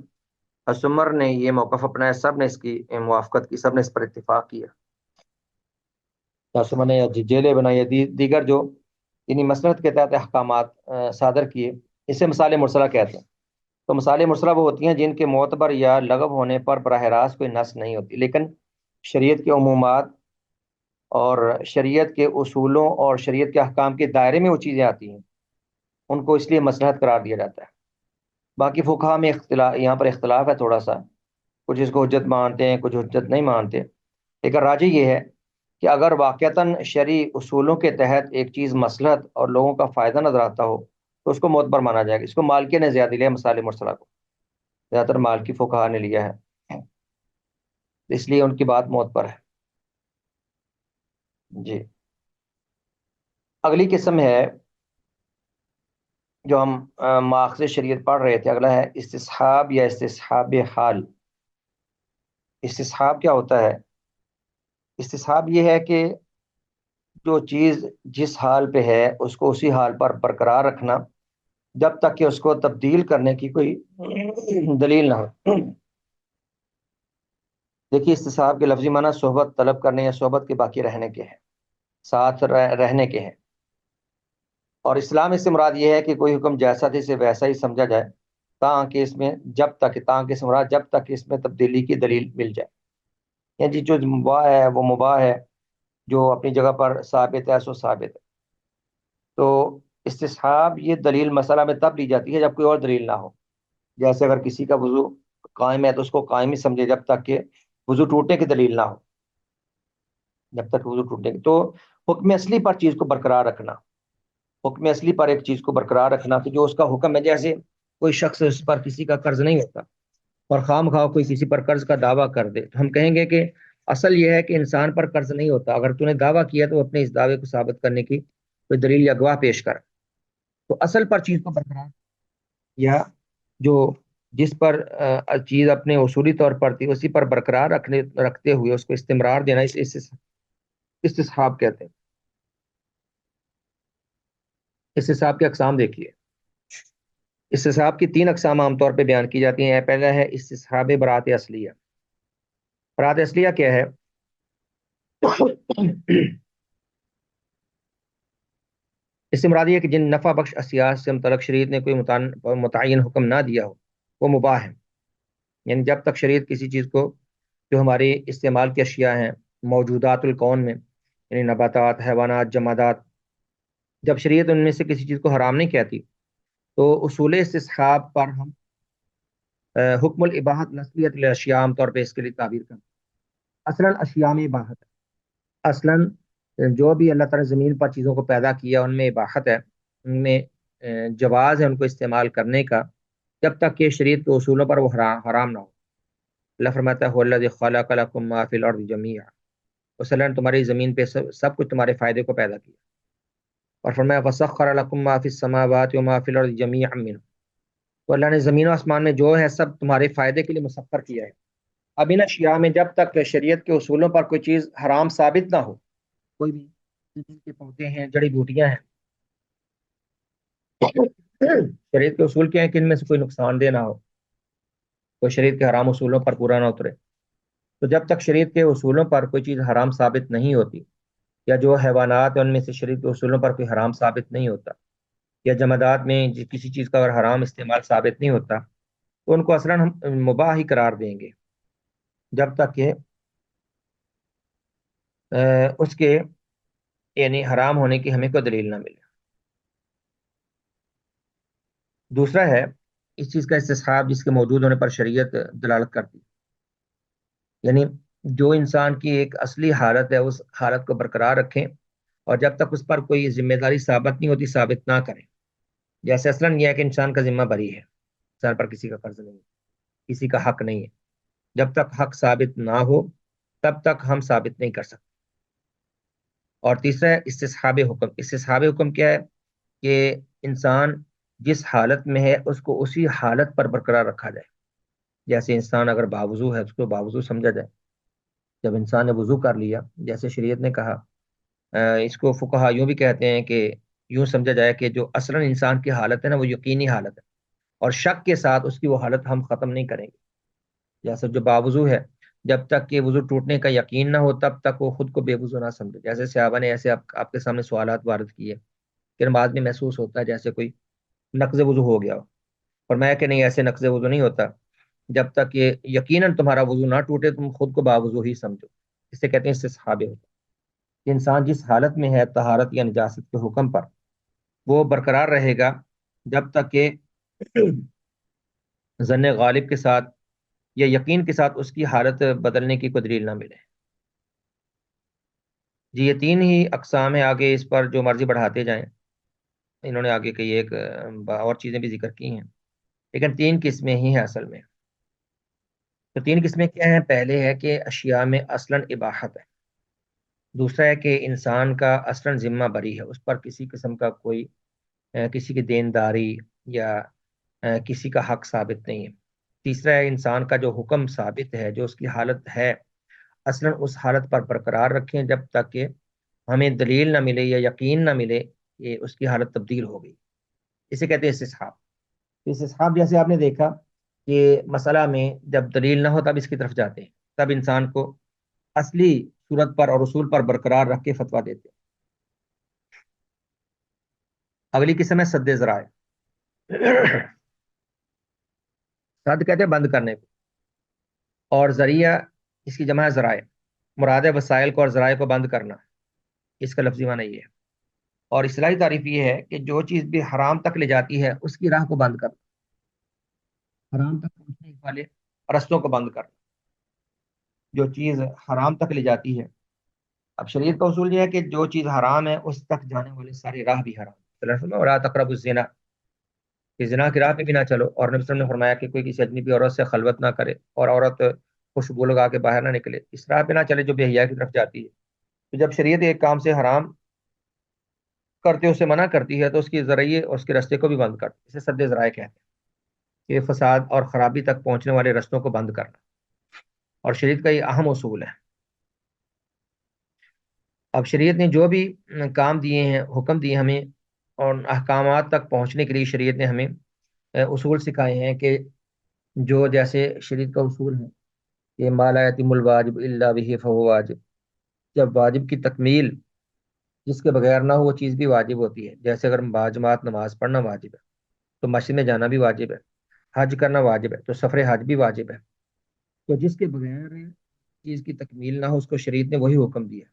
عمر نے یہ موقف اپنایا، سب نے اس کی موافقت کی، سب نے اس پر اتفاق کیا، عمر نے جیلیں بنائی، دیگر جو انہی مصلحت کے تحت احکامات صادر کیے، اسے مصالح مرسلہ کہتے ہیں۔ تو مصالح مرسلہ وہ ہوتی ہیں جن کے معتبر یا لغو ہونے پر براہ راست کوئی نص نہیں ہوتی، لیکن شریعت کے عمومات اور شریعت کے اصولوں اور شریعت کے احکام کے دائرے میں وہ چیزیں آتی ہیں، ان کو اس لیے مصلحت قرار دیا جاتا ہے۔ باقی فقہا میں اختلاف، یہاں پر اختلاف ہے تھوڑا سا، کچھ اس کو حجت مانتے ہیں، کچھ حجت نہیں مانتے، لیکن راجح یہ ہے کہ اگر واقعتاً شرعی اصولوں کے تحت ایک چیز مصلحت اور لوگوں کا فائدہ نظر آتا ہو تو اس کو معتبر مانا جائے گا۔ اس کو مالکی نے زیادہ لیا، مصالح مرسلہ کو زیادہ تر مالکی فقہا نے لیا ہے، اس لیے ان کی بات معتبر ہے۔ جی، اگلی قسم ہے جو ہم ماخذ شریعت پڑھ رہے تھے، اگلا ہے استصحاب یا استصحاب حال۔ استصحاب کیا ہوتا ہے؟ استصحاب یہ ہے کہ جو چیز جس حال پہ ہے اس کو اسی حال پر برقرار رکھنا جب تک کہ اس کو تبدیل کرنے کی کوئی دلیل نہ ہو۔ دیکھیے، استصحاب کے لفظی معنی صحبت طلب کرنے یا صحبت کے باقی رہنے کے ہیں، ساتھ رہنے کے ہیں، اور اسلام اس سے مراد یہ ہے کہ کوئی حکم جیسا تھا اسے ویسا ہی سمجھا جائے، تاکہ اس میں جب تک اس میں تبدیلی کی دلیل مل جائے، یعنی جو مباح ہے وہ مباح ہے، جو اپنی جگہ پر ثابت ہے سو ثابت ہے۔ تو استصحاب یہ دلیل مسئلہ میں تب لی جاتی ہے جب کوئی اور دلیل نہ ہو، جیسے اگر کسی کا وضو قائم ہے تو اس کو قائم ہی سمجھے جب تک کہ وضو ٹوٹنے کی دلیل نہ ہو، جب تک وضو ٹوٹنے کی۔ تو حکم اصلی پر چیز کو برقرار رکھنا، حکم اصلی پر ایک چیز کو برقرار رکھنا، تو جو اس کا حکم ہے، جیسے کوئی شخص اس پر کسی کا قرض نہیں ہوتا اور خواہ مخواہ کوئی کسی پر قرض کا دعویٰ کر دے، تو ہم کہیں گے کہ اصل یہ ہے کہ انسان پر قرض نہیں ہوتا، اگر تو نے دعویٰ کیا تو اپنے اس دعوے کو ثابت کرنے کی کوئی دلیل یا گواہ پیش کر۔ تو اصل پر چیز کو برقرار، یا جو جس پر چیز اپنے اصولی طور پر تھی اسی پر برقرار رکھتے ہوئے اس کو استمرار دینا، اس استصحاب کہتے ہیں۔ استصحاب کی اقسام دیکھیے، استصحاب کی تین اقسام عام طور پہ بیان کی جاتی ہیں. پہلا ہے استصحاب برات اصلیہ. برات اصلیہ کیا ہے؟ اس سے مراد یہ ہے کہ جن نفع بخش اشیاء سے متعلق شریعت نے کوئی متعین حکم نہ دیا ہو وہ مباح ہے. یعنی جب تک شریعت کسی چیز کو، جو ہماری استعمال کی اشیاء ہیں موجودات الکون میں، یعنی نباتات، حیوانات، جمادات، جب شریعت ان میں سے کسی چیز کو حرام نہیں کہتی تو اصول استصحاب پر ہم حکم الاباحت نسلیت الاشیاء عام طور پہ اس کے لیے تعبیر کرتے ہیں. اصلاً اشیاء میں اباحت ہے. اصلاً جو بھی اللہ تعالی نے زمین پر چیزوں کو پیدا کیا ان میں اباحت ہے، ان میں جواز ہے ان کو استعمال کرنے کا، جب تک کہ شریعت کے اصولوں پر وہ حرام نہ ہو. اللہ فرماتا ہے هو الذی خلق لکم ما فی الارض جمیعا، اس اللہ نے تمہاری زمین پہ سب کچھ تمہارے فائدے کو پیدا کیا. اور فرمایا وسخر لکم ما فی السماوات و ما فی الارض جمیعا منہ، تو اللہ نے زمین و آسمان میں جو ہے سب تمہارے فائدے کے لیے مسخر کیا ہے. اب ان اشیاء میں جب تک شریعت کے اصولوں پر کوئی چیز حرام ثابت نہ ہو، کوئی بھی زمین کے پودے ہیں، جڑی بوٹیاں ہیں، شریعت کے اصول کیا ہے کہ ان میں سے کوئی نقصان دہ نہ ہو، کوئی شریعت کے حرام اصولوں پر پورا نہ اترے. تو جب تک شریعت کے اصولوں پر کوئی چیز حرام ثابت نہیں ہوتی، یا جو حیوانات ہیں ان میں سے شریعت کے اصولوں پر کوئی حرام ثابت نہیں ہوتا، یا جمادات میں کسی چیز کا اگر حرام استعمال ثابت نہیں ہوتا، تو ان کو اصلاً ہم مباح ہی قرار دیں گے جب تک کہ اس کے یعنی حرام ہونے کی ہمیں کوئی دلیل نہ ملے. دوسرا ہے اس چیز کا استصحاب جس کے موجود ہونے پر شریعت دلالت کرتی، یعنی جو انسان کی ایک اصلی حالت ہے اس حالت کو برقرار رکھیں، اور جب تک اس پر کوئی ذمہ داری ثابت نہیں ہوتی ثابت نہ کریں. جیسے اصلاً یہ ہے کہ انسان کا ذمہ بری ہے، انسان پر کسی کا قرض نہیں ہے، کسی کا حق نہیں ہے. جب تک حق ثابت نہ ہو تب تک ہم ثابت نہیں کر سکتے. اور تیسرا ہے استصحاب حکم. استصحاب حکم کیا ہے؟ کہ انسان جس حالت میں ہے اس کو اسی حالت پر برقرار رکھا جائے. جیسے انسان اگر باوضو ہے اس کو باوضو سمجھا جائے. جب انسان نے وضو کر لیا جیسے شریعت نے کہا، اس کو فقہا یوں بھی کہتے ہیں کہ یوں سمجھا جائے کہ جو اصلاً انسان کی حالت ہے نا وہ یقینی حالت ہے، اور شک کے ساتھ اس کی وہ حالت ہم ختم نہیں کریں گے. جیسے جو باوضو ہے جب تک کہ وضو ٹوٹنے کا یقین نہ ہو تب تک وہ خود کو بے وضو نہ سمجھے. جیسے صحابہ نے ایسے آپ کے سامنے سوالات وارد کیے کہ بعد میں محسوس ہوتا ہے جیسے کوئی نقض وضو ہو گیا ہو، اور میں کہ نہیں ایسے نقض وضو نہیں ہوتا جب تک کہ یقیناً تمہارا وضو نہ ٹوٹے تم خود کو باوضو ہی سمجھو. اسے کہتے ہیں استصحاب حکم. کہ انسان جس حالت میں ہے طہارت یا نجاست کے حکم پر وہ برقرار رہے گا جب تک کہ ظن غالب کے ساتھ یا یقین کے ساتھ اس کی حالت بدلنے کی کوئی دلیل نہ ملے. جی یہ تین ہی اقسام ہیں، آگے اس پر جو مرضی بڑھاتے جائیں. انہوں نے آگے کئی ایک اور چیزیں بھی ذکر کی ہیں، لیکن تین قسمیں ہی ہیں اصل میں. تو تین قسمیں کیا ہیں؟ پہلے ہے کہ اشیاء میں اصلاً اباحت ہے. دوسرا ہے کہ انسان کا اصلاً ذمہ بری ہے، اس پر کسی قسم کا کوئی کسی کی دینداری یا کسی کا حق ثابت نہیں ہے. تیسرا ہے انسان کا جو حکم ثابت ہے، جو اس کی حالت ہے اصلاً اس حالت پر برقرار رکھیں جب تک کہ ہمیں دلیل نہ ملے یا یقین نہ ملے کہ اس کی حالت تبدیل ہو گئی. اسے کہتے ہیں استصحاب. استصحاب جیسے آپ نے دیکھا کہ مسئلہ میں جب دلیل نہ ہو تب اس کی طرف جاتے ہیں، تب انسان کو اصلی صورت پر اور اصول پر برقرار رکھ کے فتویٰ دیتے ہیں. اگلی قسم ہے سد ذرائع. سد کہتے ہیں بند کرنے کو، اور ذریعہ اس کی جمع ہے ذرائع. مراد ہے وسائل کو اور ذرائع کو بند کرنا، اس کا لفظی معنی یہ ہے. اور اصطلاحی تعریف یہ ہے کہ جو چیز بھی حرام تک لے جاتی ہے اس کی راہ کو بند کرنا، حرام تک پہنچنے والے رستوں کو بند کرنا. جو چیز حرام تک لے جاتی ہے، اب شریعت کا اصول یہ ہے کہ جو چیز حرام ہے اس تک جانے والے سارے راہ بھی حرام. اور لا تقربوا الزنا، کہ زنا کی راہ پہ بھی نہ چلو. اور نبی صلی اللہ علیہ وسلم نے فرمایا کہ کوئی کسی اجنبی عورت سے خلوت نہ کرے، اور عورت خوشبو لگا کے باہر نہ نکلے. اس راہ پہ نہ چلے جو بے حیا کی طرف جاتی ہے. تو جب شریعت ایک کام سے حرام کرتے اسے منع کرتی ہے تو اس کی ذریعے اور اس کے رستے کو بھی بند کرتی. اسے سد ذرائع کہتے ہیں. یہ فساد اور خرابی تک پہنچنے والے رستوں کو بند کرنا، اور شریعت کا یہ اہم اصول ہے. اب شریعت نے جو بھی کام دیے ہیں، حکم دیے ہمیں، اور احکامات تک پہنچنے کے لیے شریعت نے ہمیں اصول سکھائے ہیں کہ جو جیسے شریعت کا اصول ہے کہ ما لا یتم الواجب الا به فهو واجب، جب واجب کی تکمیل جس کے بغیر نہ ہو وہ چیز بھی واجب ہوتی ہے. جیسے اگر باجماعت نماز پڑھنا واجب ہے تو مسجد میں جانا بھی واجب ہے، حج کرنا واجب ہے تو سفر حج بھی واجب ہے. تو جس کے بغیر چیز کی تکمیل نہ ہو اس کو شریعت نے وہی حکم دیا.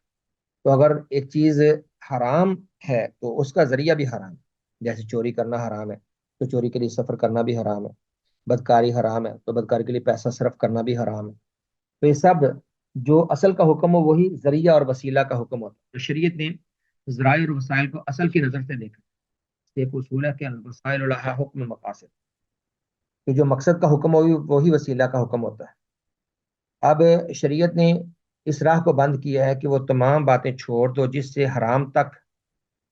تو اگر ایک چیز حرام ہے تو اس کا ذریعہ بھی حرام ہے. جیسے چوری کرنا حرام ہے تو چوری کے لیے سفر کرنا بھی حرام ہے. بدکاری حرام ہے تو بدکاری کے لیے پیسہ صرف کرنا بھی حرام ہے. تو یہ سب جو اصل کا حکم ہو وہی ذریعہ اور وسیلہ کا حکم ہوتا ہے. تو شریعت نے ذرائع اور وسائل کو اصل کی نظر سے دیکھا. ایک اصول ہے کہ الوسائل لها حکم المقاصد، کہ جو مقصد کا حکم ہو وہی وسیلہ کا حکم ہوتا ہے. اب شریعت نے اس راہ کو بند کیا ہے کہ وہ تمام باتیں چھوڑ دو جس سے حرام تک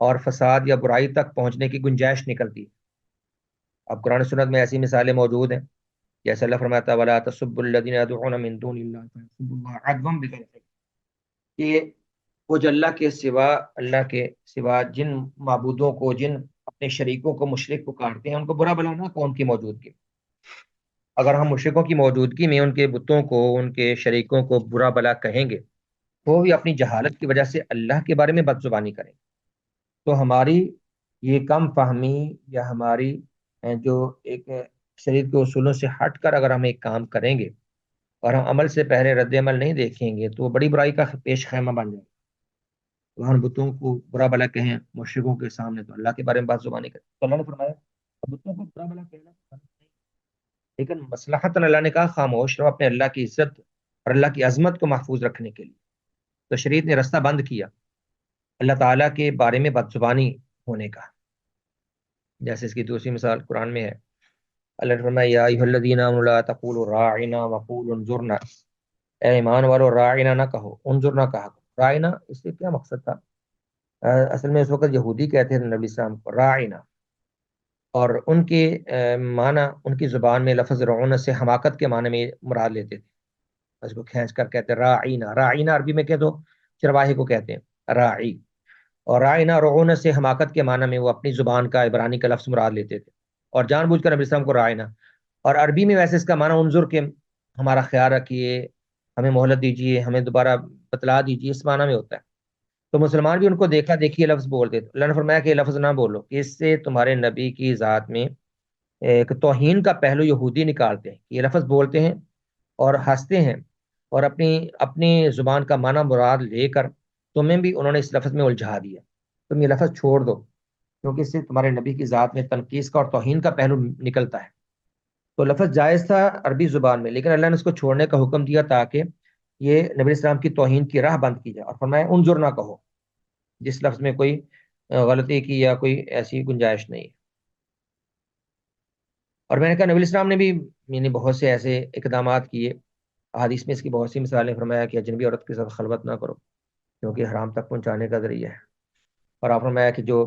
اور فساد یا برائی تک پہنچنے کی گنجائش نکلتی ہے. اب قرآن سنت میں ایسی مثالیں موجود ہیں، جیسے اللہ فرماتا ہے وَلَا تَسُبُّوا الَّذِينَ يَدْعُونَ مِن دُونِ اللَّهِ فَيَسُبُّوا اللَّهَ عَدْوًا بِغَيْرِ عِلْمٍ، کہ وہ جو اللہ کے سوا جن معبودوں کو، جن اپنے شریکوں کو مشرک پکارتے ہیں ان کو برا بلا نہ کہو ان کی موجودگی. اگر ہم مشرکوں کی موجودگی میں ان کے بتوں کو، ان کے شریکوں کو برا بلا کہیں گے وہ بھی اپنی جہالت کی وجہ سے اللہ کے بارے میں بد زبانی کریں. تو ہماری یہ کم فہمی یا ہماری جو ایک شریعت کے اصولوں سے ہٹ کر اگر ہم ایک کام کریں گے اور ہم عمل سے پہلے رد عمل نہیں دیکھیں گے تو وہ بڑی برائی کا پیش خیمہ بن جائے گا. تو ہم بتوں کو برا بلا کہیں مشرکوں کے سامنے تو اللہ کے بارے میں بات زبانی کریں. تو اللہ نے فرمایا بتوں کو برا بلا کہنا غلط نہیں، لیکن مصلحت اللہ نے کہا خاموش رہو اپنے اللہ کی عزت اور اللہ کی عظمت کو محفوظ رکھنے کے لیے. تو شریعت نے رستہ بند کیا اللہ تعالیٰ کے بارے میں بد زبانی ہونے کا. جیسے اس کی دوسری مثال قرآن میں ہے، اللہ نے فرمایا یا ایھا الذین آمنوا لا تقولوا راعنا وقولوا انظرنا، اے ایمان والو راعنا نہ کہو انظرنا کہا. راعنا اس سے کیا مقصد تھا؟ اصل میں اس وقت یہودی کہتے تھے نبی السلام کو راعنا، اور ان کے معنی ان کی زبان میں لفظ رعونت سے حماقت کے معنی میں مراد لیتے تھے. اس کو کھینچ کر کہتے ہیں راعینا. راعینا عربی میں کہ تو چرواہے کو کہتے ہیں راعی، اور راعینا رعونت سے حماقت کے معنی میں وہ اپنی زبان کا عبرانی کا لفظ مراد لیتے تھے اور جان بوجھ کر نبی السلام کو راعینا. اور عربی میں ویسے اس کا معنی انظر کے ہمارا خیال رکھیے، ہمیں مہلت دیجیے، ہمیں دوبارہ بتلا دیجیے، اس معنی میں ہوتا ہے. تو مسلمان بھی ان کو دیکھا دیکھی لفظ بولتے تھے. اللہ نے فرمایا کہ یہ لفظ نہ بولو، اس سے تمہارے نبی کی ذات میں ایک توہین کا پہلو یہودی نکالتے ہیں. یہ لفظ بولتے ہیں اور ہنستے ہیں اور اپنی اپنی زبان کا معنی مراد لے کر تمہیں بھی انہوں نے اس لفظ میں الجھا دیا. تم یہ لفظ چھوڑ دو کیونکہ اس سے تمہارے نبی کی ذات میں تنقیص کا اور توہین کا پہلو نکلتا ہے. تو لفظ جائز تھا عربی زبان میں، لیکن اللہ نے اس کو چھوڑنے کا حکم دیا تاکہ یہ نبی اسلام کی توہین کی راہ بند کی جائے. اور فرمایا انظر نہ کہو جس لفظ میں کوئی غلطی کی یا کوئی ایسی گنجائش نہیں ہے. اور میں نے کہا نبی اسلام نے بھی یعنی بہت سے ایسے اقدامات کیے. حدیث میں اس کی بہت سی مثالیں. فرمایا کہ اجنبی عورت کے ساتھ خلوت نہ کرو کیونکہ حرام تک پہنچانے کا ذریعہ ہے. اور آپ نے فرمایا کہ جو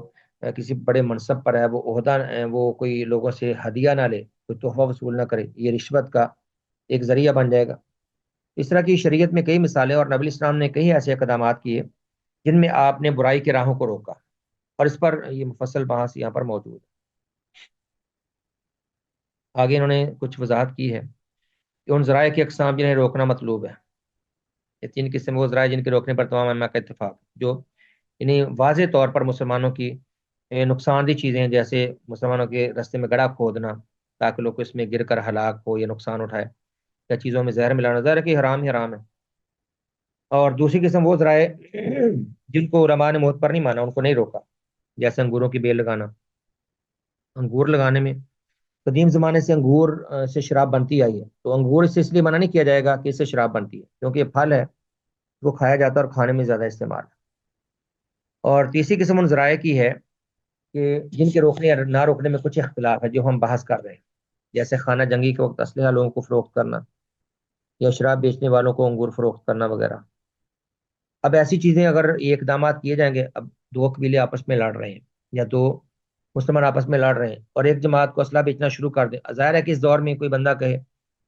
کسی بڑے منصب پر ہے وہ عہدہ وہ کوئی لوگوں سے ہدیہ نہ لے، کوئی تحفہ وصول نہ کرے، یہ رشوت کا ایک ذریعہ بن جائے گا. اس طرح کی شریعت میں کئی مثالیں اور نبی اسلام نے کئی ایسے اقدامات کیے جن میں آپ نے برائی کے راہوں کو روکا، اور اس پر یہ مفصل بحث یہاں پر موجود ہے. آگے انہوں نے کچھ وضاحت کی ہے کہ ان ذرائع کی اقسام جنہیں روکنا مطلوب ہے. یہ تین قسم وہ ذرائع جن کے روکنے پر تمام ائمہ کا اتفاق، جو یعنی واضح طور پر مسلمانوں کی نقصان دہ چیزیں ہیں، جیسے مسلمانوں کے رستے میں گڑھا کھودنا تاکہ لوگ اس میں گر کر ہلاک ہو یا نقصان اٹھائے، یا چیزوں میں زہر ملانا، ظاہر ہے کہ حرام ہی حرام ہے. اور دوسری قسم وہ ذرائع جن کو علماء نے موت پر نہیں مانا، ان کو نہیں روکا، جیسے انگوروں کی بیل لگانا. انگور لگانے میں قدیم زمانے سے انگور سے شراب بنتی آئی ہے، تو انگور سے اس لیے منع نہیں کیا جائے گا کہ اس سے شراب بنتی ہے کیونکہ یہ پھل ہے، وہ کھایا جاتا ہے اور کھانے میں زیادہ استعمال ہے. اور تیسری قسم ان ذرائع کی ہے کہ جن کے روکنے یا نہ روکنے میں کچھ اختلاف ہے جو ہم بحث کر رہے ہیں، جیسے خانہ جنگی کے وقت اسلحہ لوگوں کو فروخت کرنا یا شراب بیچنے والوں کو انگور فروخت کرنا وغیرہ. اب ایسی چیزیں اگر یہ اقدامات کیے جائیں گے، اب دو قبیلے آپس میں لڑ رہے ہیں یا دو مسلمان آپس میں لڑ رہے ہیں اور ایک جماعت کو اسلحہ بیچنا شروع کر دیں، ظاہر ہے کہ اس دور میں کوئی بندہ کہے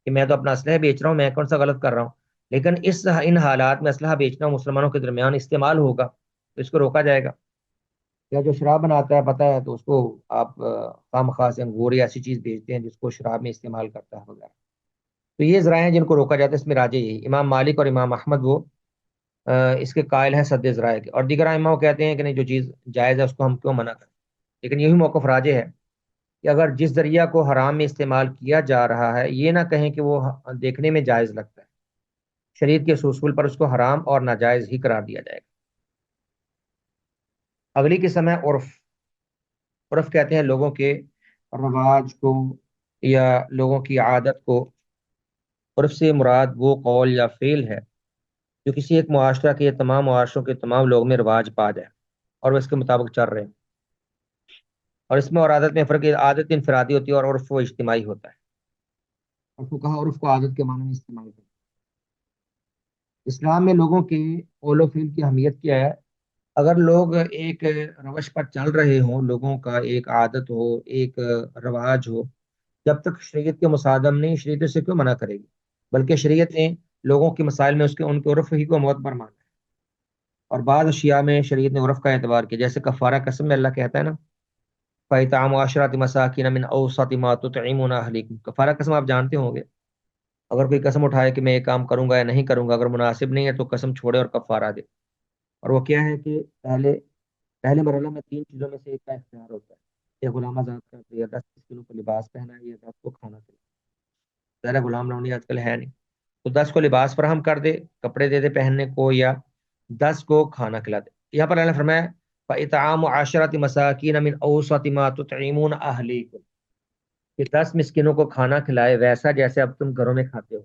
کہ میں تو اپنا اسلحہ بیچ رہا ہوں، میں کون سا غلط کر رہا ہوں. لیکن ان حالات میں اسلحہ بیچنا مسلمانوں کے درمیان استعمال ہوگا تو اس کو روکا جائے گا. یا جو شراب بناتا ہے پتہ ہے تو اس کو آپ خام خاص انگور یا ایسی چیز بھیجتے ہیں جس کو شراب میں استعمال کرتا ہے وغیرہ. تو یہ ذرائع ہیں جن کو روکا جاتا ہے. اس میں راجے یہی امام مالک اور امام احمد وہ اس کے قائل ہیں سد ذرائع کے. اور دیگر ائمہ وہ کہتے ہیں کہ نہیں جو چیز جائز ہے اس کو ہم کیوں منع کریں. لیکن یہی موقف راجے ہے کہ اگر جس ذریعہ کو حرام میں استعمال کیا جا رہا ہے یہ نہ کہیں کہ وہ دیکھنے میں جائز لگتا ہے، شریعت کے اصول پر اس کو حرام اور ناجائز ہی قرار دیا جائے گا. اگلی قسم ہے عرف. عرف کہتے ہیں لوگوں کے رواج کو یا لوگوں کی عادت کو. عرف سے مراد وہ قول یا فعل ہے جو کسی ایک معاشرہ کے یا تمام معاشروں کے تمام لوگوں میں رواج پا جائے اور وہ اس کے مطابق چل رہے ہیں. اور اس میں اور عادت میں فرق ہے. عادت انفرادی ہوتی ہے اور عرف وہ اجتماعی ہوتا ہے. اور فقہا عرف کو عادت کے معنی میں استعمال کرتے ہیں. اسلام میں لوگوں کے قول و فعل کی اہمیت کیا ہے؟ اگر لوگ ایک روش پر چل رہے ہوں، لوگوں کا ایک عادت ہو، ایک رواج ہو، جب تک شریعت کے مصادم نہیں، شریعت اسے کیوں منع کرے گی؟ بلکہ شریعت نے لوگوں کے مسائل میں اس کے ان کے عرف ہی کو معتبر مانا ہے. اور بعض اشیاء میں شریعت نے عرف کا اعتبار کیا، جیسے کفارہ قسم میں اللہ کہتا ہے نا فَإِطْعَامُ عَشْرَةِ مَسَاكِينَ مِنْ أَوْسَطِ مَا تُطْعِمُونَ أَهْلِيكُمْ. کفارہ قسم آپ جانتے ہوں گے. اگر کوئی قسم اٹھائے کہ میں یہ کام کروں گا یا نہیں کروں گا، اگر مناسب نہیں ہے تو قسم چھوڑے اور کفارہ دے. اور وہ کیا ہے کہ پہلے مرحلے میں تین چیزوں میں سے ایک کا اختیار ہوتا ہے. ایک غلام آزاد کر دیا، 10 مسکینوں کو لباس پہنا یا 10 کو کھانا کھلایا. ظاہر ہے غلام لونی آج کل ہے نہیں، تو 10 کو لباس فراہم کر دے، کپڑے دے دے پہننے کو، یا 10 کو کھانا کھلا دے. یہاں پر اللہ نے فرمایا فَإِطْعَامُ عَشْرَةِ مَسَاكِينَ مِنْ أَوْسَطِ مَا تُطْعِمُونَ أَهْلِيكُمْ. کہ 10 مسکینوں کو کھانا کھلائے ویسا جیسے اب تم گھروں میں کھاتے ہو.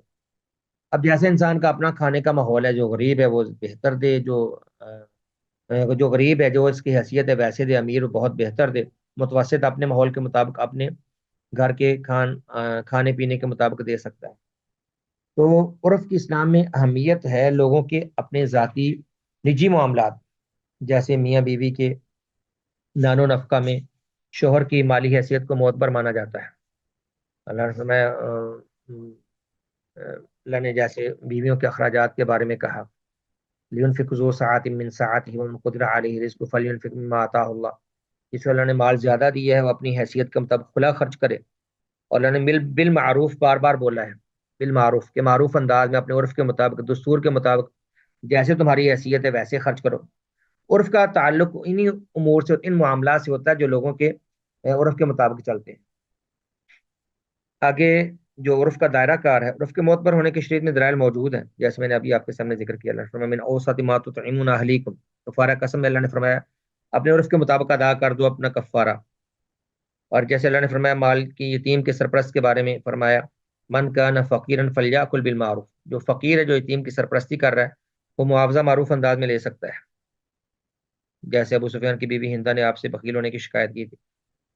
اب جیسے انسان کا اپنا کھانے کا ماحول ہے، جو غریب ہے وہ بہتر دے، جو غریب ہے جو اس کی حیثیت ہے ویسے دے، امیر بہت بہتر دے، متوسط اپنے ماحول کے مطابق اپنے گھر کے کھانے پینے کے مطابق دے سکتا ہے. تو عرف کی اسلام میں اہمیت ہے لوگوں کے اپنے ذاتی نجی معاملات، جیسے میاں بیوی کے نان و نفقہ میں شوہر کی مالی حیثیت کو معتبر مانا جاتا ہے. اللہ نے فرمایا اللہ نے جیسے بیویوں کے اخراجات کے بارے میں کہا لِيُنْفِقْ ذُو سَعَةٍ مِّن سَعَتِهِ وَمَنْ قُدِرَ عَلَيْهِ رِزْقُهُ فَلْيُنْفِقْ مِمَّا آتَاهُ اللَّهُ. جس کو اللہ نے مال زیادہ دیا ہے وہ اپنی حیثیت کے مطابق کھلا خرچ کرے. اور اللہ نے بالمعروف بار بار بولا ہے، بالمعروف کے معروف انداز میں اپنے عرف کے مطابق، دستور کے مطابق جیسے تمہاری حیثیت ہے ویسے خرچ کرو. عرف کا تعلق انہی امور سے، ان معاملات سے ہوتا ہے جو لوگوں کے عرف کے مطابق چلتے ہیں. آگے جو عرف کا دائرہ کار ہے، عرف کے معتبر ہونے کی شریعت میں دلائل موجود ہیں، جیسے میں نے ابھی آپ کے سامنے ذکر کیا. اللہ نے فرمایا من اوسط ما تطعمون اہلیکم. کفارہ قسم میں اللہ نے فرمایا اپنے عرف کے مطابق ادا کر دو اپنا کفارہ. اور جیسے اللہ نے فرمایا مال کی یتیم کے سرپرست کے بارے میں فرمایا من کان فقیرا فلیأکل بالمعروف. جو فقیر ہے، جو یتیم کی سرپرستی کر رہا ہے، وہ معاوضہ معروف انداز میں لے سکتا ہے. جیسے ابو سفیان کی بیوی ہندا نے آپ سے بخیل ہونے کی شکایت کی تھی،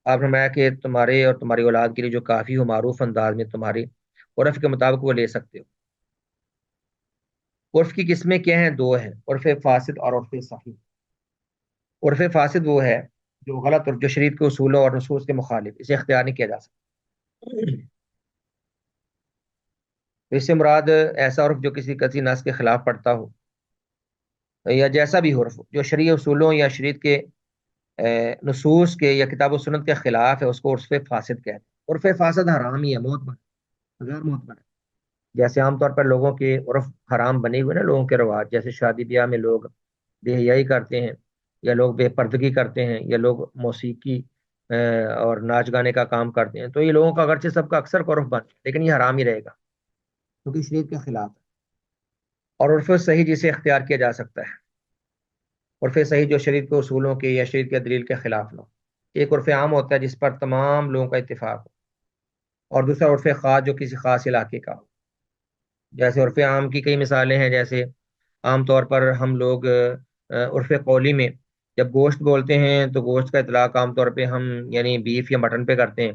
آپ نے فرمایا کہ تمہارے اور تمہاری اولاد کے لیے جو کافی ہو معروف انداز میں تمہاری عرف کے مطابق وہ لے سکتے ہو. عرف کی قسمیں کیا ہیں؟ دو ہیں، عرف فاسد اور عرف صحیح. عرف فاسد وہ ہے جو غلط اور جو شریعت کے اصولوں اور نصوص کے مخالف، اسے اختیار نہیں کیا جا سکتا. اس سے مراد ایسا عرف جو کسی نص کے خلاف پڑتا ہو، یا جیسا بھی عرف جو شرعی اصولوں یا شریعت کے نصوص کے یا کتاب و سنت کے خلاف ہے، اس کو عرف فاسد کہتے ہیں. عرف فاسد حرام ہی ہے، معتبر غیر معتبر ہے. جیسے عام طور پر لوگوں کے عرف حرام بنے ہوئے نا، لوگوں کے رواج، جیسے شادی بیاہ میں لوگ بے حیائی کرتے ہیں، یا لوگ بے پردگی کرتے ہیں، یا لوگ موسیقی اور ناچ گانے کا کام کرتے ہیں. تو یہ لوگوں کا اگرچہ سب کا اکثر عرف بن، لیکن یہ حرام ہی رہے گا کیونکہ شریعت کے خلاف ہے. اور عرف صحیح جسے اختیار کیا جا سکتا ہے، عرف صحیح جو شریعت کے اصولوں کے یا شریعت کے دلیل کے خلاف نہ ہو. ایک عرف عام ہوتا ہے جس پر تمام لوگوں کا اتفاق ہو، اور دوسرا عرف خاص جو کسی خاص علاقے کا ہو. جیسے عرف عام کی کئی مثالیں ہیں، جیسے عام طور پر ہم لوگ عرف قولی میں جب گوشت بولتے ہیں تو گوشت کا اطلاق عام طور پہ ہم یعنی بیف یا مٹن پہ کرتے ہیں.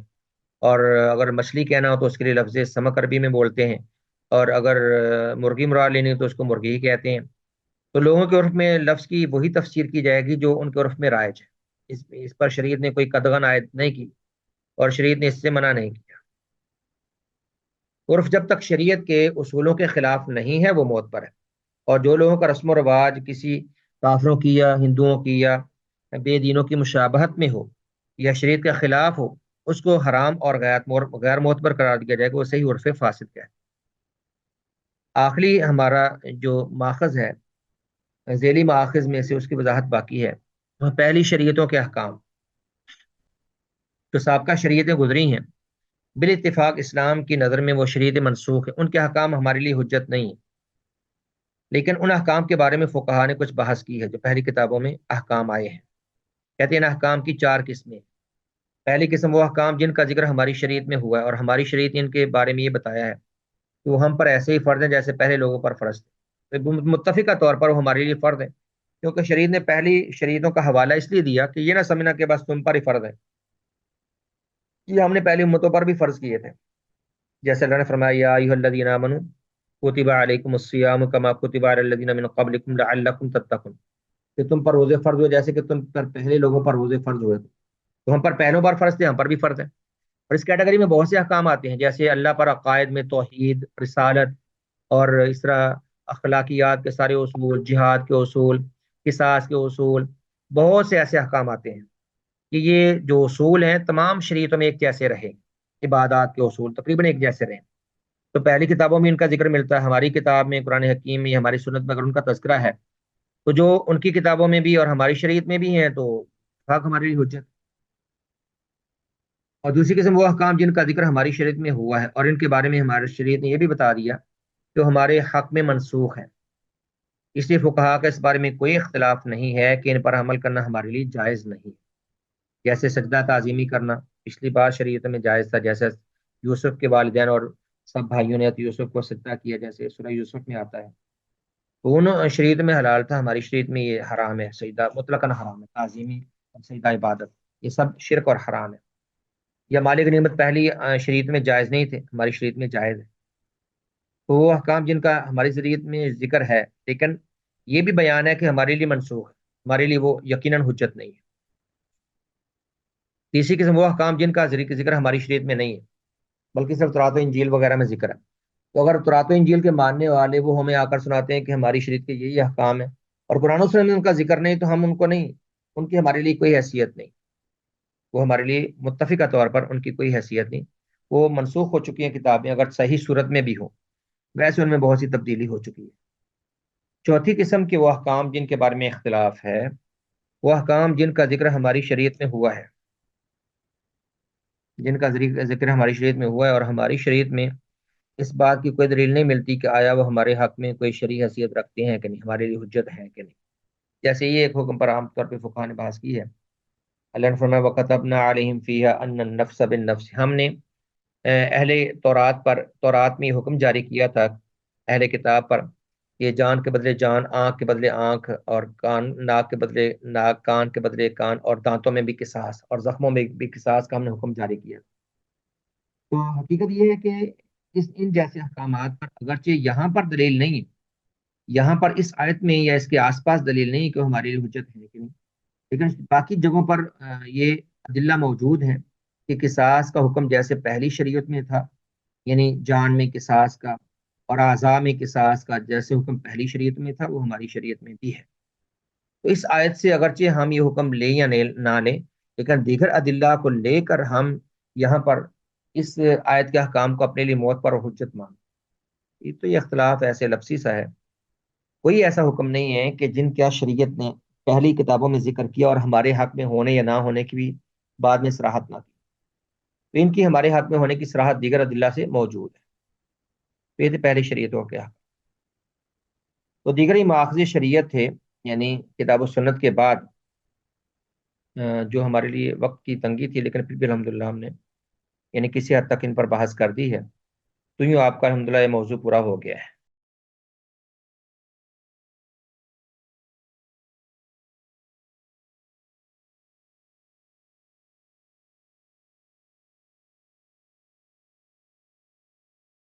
اور اگر مچھلی کہنا ہو تو اس کے لیے لفظ سمک عربی میں بولتے ہیں. اور اگر مرغی مراد لینی ہو تو اس کو مرغی ہی کہتے ہیں. تو لوگوں کے عرف میں لفظ کی وہی تفسیر کی جائے گی جو ان کے عرف میں رائج ہے. اس پر شریعت نے کوئی قدغن عائد نہیں کی اور شریعت نے اس سے منع نہیں کیا. عرف جب تک شریعت کے اصولوں کے خلاف نہیں ہے وہ معتبر ہے. اور جو لوگوں کا رسم و رواج کسی کافروں کی یا ہندوؤں کی یا بے دینوں کی مشابہت میں ہو یا شریعت کے خلاف ہو، اس کو حرام اور غیر معتبر قرار دیا جائے گا، وہ صحیح عرف فاسد کا ہے۔ آخری ہمارا جو ماخذ ہے، ذیلی ماخذ میں سے اس کی وضاحت باقی ہے۔ وہ پہلی شریعتوں کے احکام جو سابقہ شریعتیں گزری ہیں، بالاتفاق اسلام کی نظر میں وہ شریعتیں منسوخ ہیں، ان کے احکام ہمارے لیے حجت نہیں ہیں، لیکن ان احکام کے بارے میں فقہا نے کچھ بحث کی ہے جو پہلی کتابوں میں احکام آئے ہیں۔ کہتے ہیں ان احکام کی چار قسمیں۔ پہلی قسم وہ احکام جن کا ذکر ہماری شریعت میں ہوا ہے اور ہماری شریعت نے ان کے بارے میں یہ بتایا ہے کہ وہ ہم پر ایسے ہی فرض ہیں جیسے پہلے لوگوں پر فرض تھے، تو متفقہ طور پر وہ ہمارے لیے فرض ہے، کیونکہ شریعت نے پہلی شریعتوں کا حوالہ اس لیے دیا کہ یہ نہ سمجھنا کہ بس تم پر ہی فرض ہے، یہ ہم نے پہلی امتوں پر بھی فرض کیے تھے۔ جیسے اللہ نے فرمایا یا ایھا الذین آمنوا کتب علیکم الصیام کما کتب علی الذین من قبلکم لعلکم تتقون، کہ تم پر روزے فرض ہوئے جیسے کہ تم پر پہلے لوگوں پر روزے فرض ہوئے تھے، تو ہم پر پہلوں بار فرض تھے، ہم پر بھی فرض ہے۔ اور اس کیٹیگری میں بہت سے احکام آتے ہیں، جیسے اللہ پر عقائد میں توحید، رسالت، اور اس طرح اخلاقیات کے سارے اصول، جہاد کے اصول، قصاص کے اصول، بہت سے ایسے احکام آتے ہیں کہ یہ جو اصول ہیں تمام شریعتوں میں ایک جیسے رہے، عبادات کے اصول تقریباً ایک جیسے رہے۔ تو پہلی کتابوں میں ان کا ذکر ملتا ہے، ہماری کتاب میں قرآن حکیم میں، ہماری سنت میں اگر ان کا تذکرہ ہے تو جو ان کی کتابوں میں بھی اور ہماری شریعت میں بھی ہیں تو حق ہمارے لیے حجت۔ اور دوسری قسم وہ احکام جن کا ذکر ہماری شریعت میں ہوا ہے اور ان کے بارے میں ہماری شریعت نے یہ بھی بتا دیا کہ وہ ہمارے حق میں منسوخ ہے، اس لیے فقہا کا اس بارے میں کوئی اختلاف نہیں ہے کہ ان پر عمل کرنا ہمارے لیے جائز نہیں۔ جیسے سجدہ تعظیمی کرنا پچھلی بار شریعت میں جائز تھا، جیسے یوسف کے والدین اور سب بھائیوں نے یوسف کو سجدہ کیا، جیسے سورہ یوسف میں آتا ہے، تو ان شریعت میں حلال تھا، ہماری شریعت میں یہ حرام ہے، سجدہ مطلقاً حرام ہے، تعظیمی اور سجدہ عبادت یہ سب شرک اور حرام ہے۔ یا مالک نعمت پہلی شریعت میں جائز نہیں تھے، ہماری شریعت میں جائز ہے۔ تو وہ احکام جن کا ہماری شریعت میں ذکر ہے لیکن یہ بھی بیان ہے کہ ہمارے لیے منسوخ ہے، ہمارے لیے وہ یقیناً حجت نہیں ہے۔ تیسری قسم وہ احکام جن کا ذکر ہماری شریعت میں نہیں ہے بلکہ صرف تورات و انجیل وغیرہ میں ذکر ہے، تو اگر تورات و انجیل کے ماننے والے وہ ہمیں آ کر سناتے ہیں کہ ہماری شریعت کے یہی احکام ہے اور قرآن و سنت میں ان کا ذکر نہیں، تو ہم ان کو نہیں، ان کی ہمارے لیے کوئی حیثیت نہیں، وہ ہمارے لیے متفقہ طور پر ان کی کوئی حیثیت نہیں، وہ منسوخ ہو چکی ہیں کتابیں اگر صحیح صورت میں بھی ہوں، ویسے ان میں بہت سی تبدیلی ہو چکی ہے۔ چوتھی قسم کے وہ احکام جن کے بارے میں اختلاف ہے، وہ احکام جن کا ذکر ہماری شریعت میں ہوا ہے، جن کا ذکر ہماری شریعت میں ہوا ہے اور ہماری شریعت میں اس بات کی کوئی دلیل نہیں ملتی کہ آیا وہ ہمارے حق میں کوئی شرعی حیثیت رکھتے ہیں کہ نہیں، ہمارے لیے حجت ہے کہ نہیں۔ جیسے یہ ایک حکم پر عام طور پہ فقہا نے بحث کی ہے، اللہ نے فرمایا وَكَتَبْنَا عَلَيْهِمْ فِيهَا أَنَّ النَّفْسَ بِالنَّفْسِ، ہم نے اہل تورات میں یہ حکم جاری کیا تھا اہل کتاب پر، یہ جان کے بدلے جان، آنکھ کے بدلے آنکھ، اور کان، ناک کے بدلے ناک، کان کے بدلے کان، اور دانتوں میں بھی قصاص اور زخموں میں بھی قصاص کا ہم نے حکم جاری کیا۔ تو حقیقت یہ ہے کہ ان جیسے احکامات پر اگرچہ یہاں پر دلیل نہیں ہے، یہاں پر اس آیت میں یا اس کے آس پاس دلیل نہیں کہ وہ ہمارے لیے حجت ہے کہ نہیں، لیکن باقی جگہوں پر یہ ادلہ موجود ہیں کہ قصاص کا حکم جیسے پہلی شریعت میں تھا، یعنی جان میں قصاص کا اور اعضاء میں قصاص کا جیسے حکم پہلی شریعت میں تھا وہ ہماری شریعت میں بھی ہے۔ تو اس آیت سے اگرچہ ہم یہ حکم لیں یا نہ لیں، لیکن دیگر ادلہ کو لے کر ہم یہاں پر اس آیت کے احکام کو اپنے لیے موت پر حجت مان، یہ اختلاف ایسے لفظی سا ہے، کوئی ایسا حکم نہیں ہے کہ جن کیا شریعت نے پہلی کتابوں میں ذکر کیا اور ہمارے حق میں ہونے یا نہ ہونے کی بھی بعد میں صراحت نہ کی، تو ان کی ہمارے حق میں ہونے کی صراحت دیگر ادلہ سے موجود ہے۔ تو یہ تھے پہلی شریعتوں کے حق۔ تو دیگر ہی ماخذ شریعت تھے، یعنی کتاب و سنت کے بعد جو ہمارے لیے وقت کی تنگی تھی لیکن پھر بھی الحمدللہ ہم نے یعنی کسی حد تک ان پر بحث کر دی ہے، تو یوں آپ کا الحمدللہ یہ موضوع پورا ہو گیا ہے۔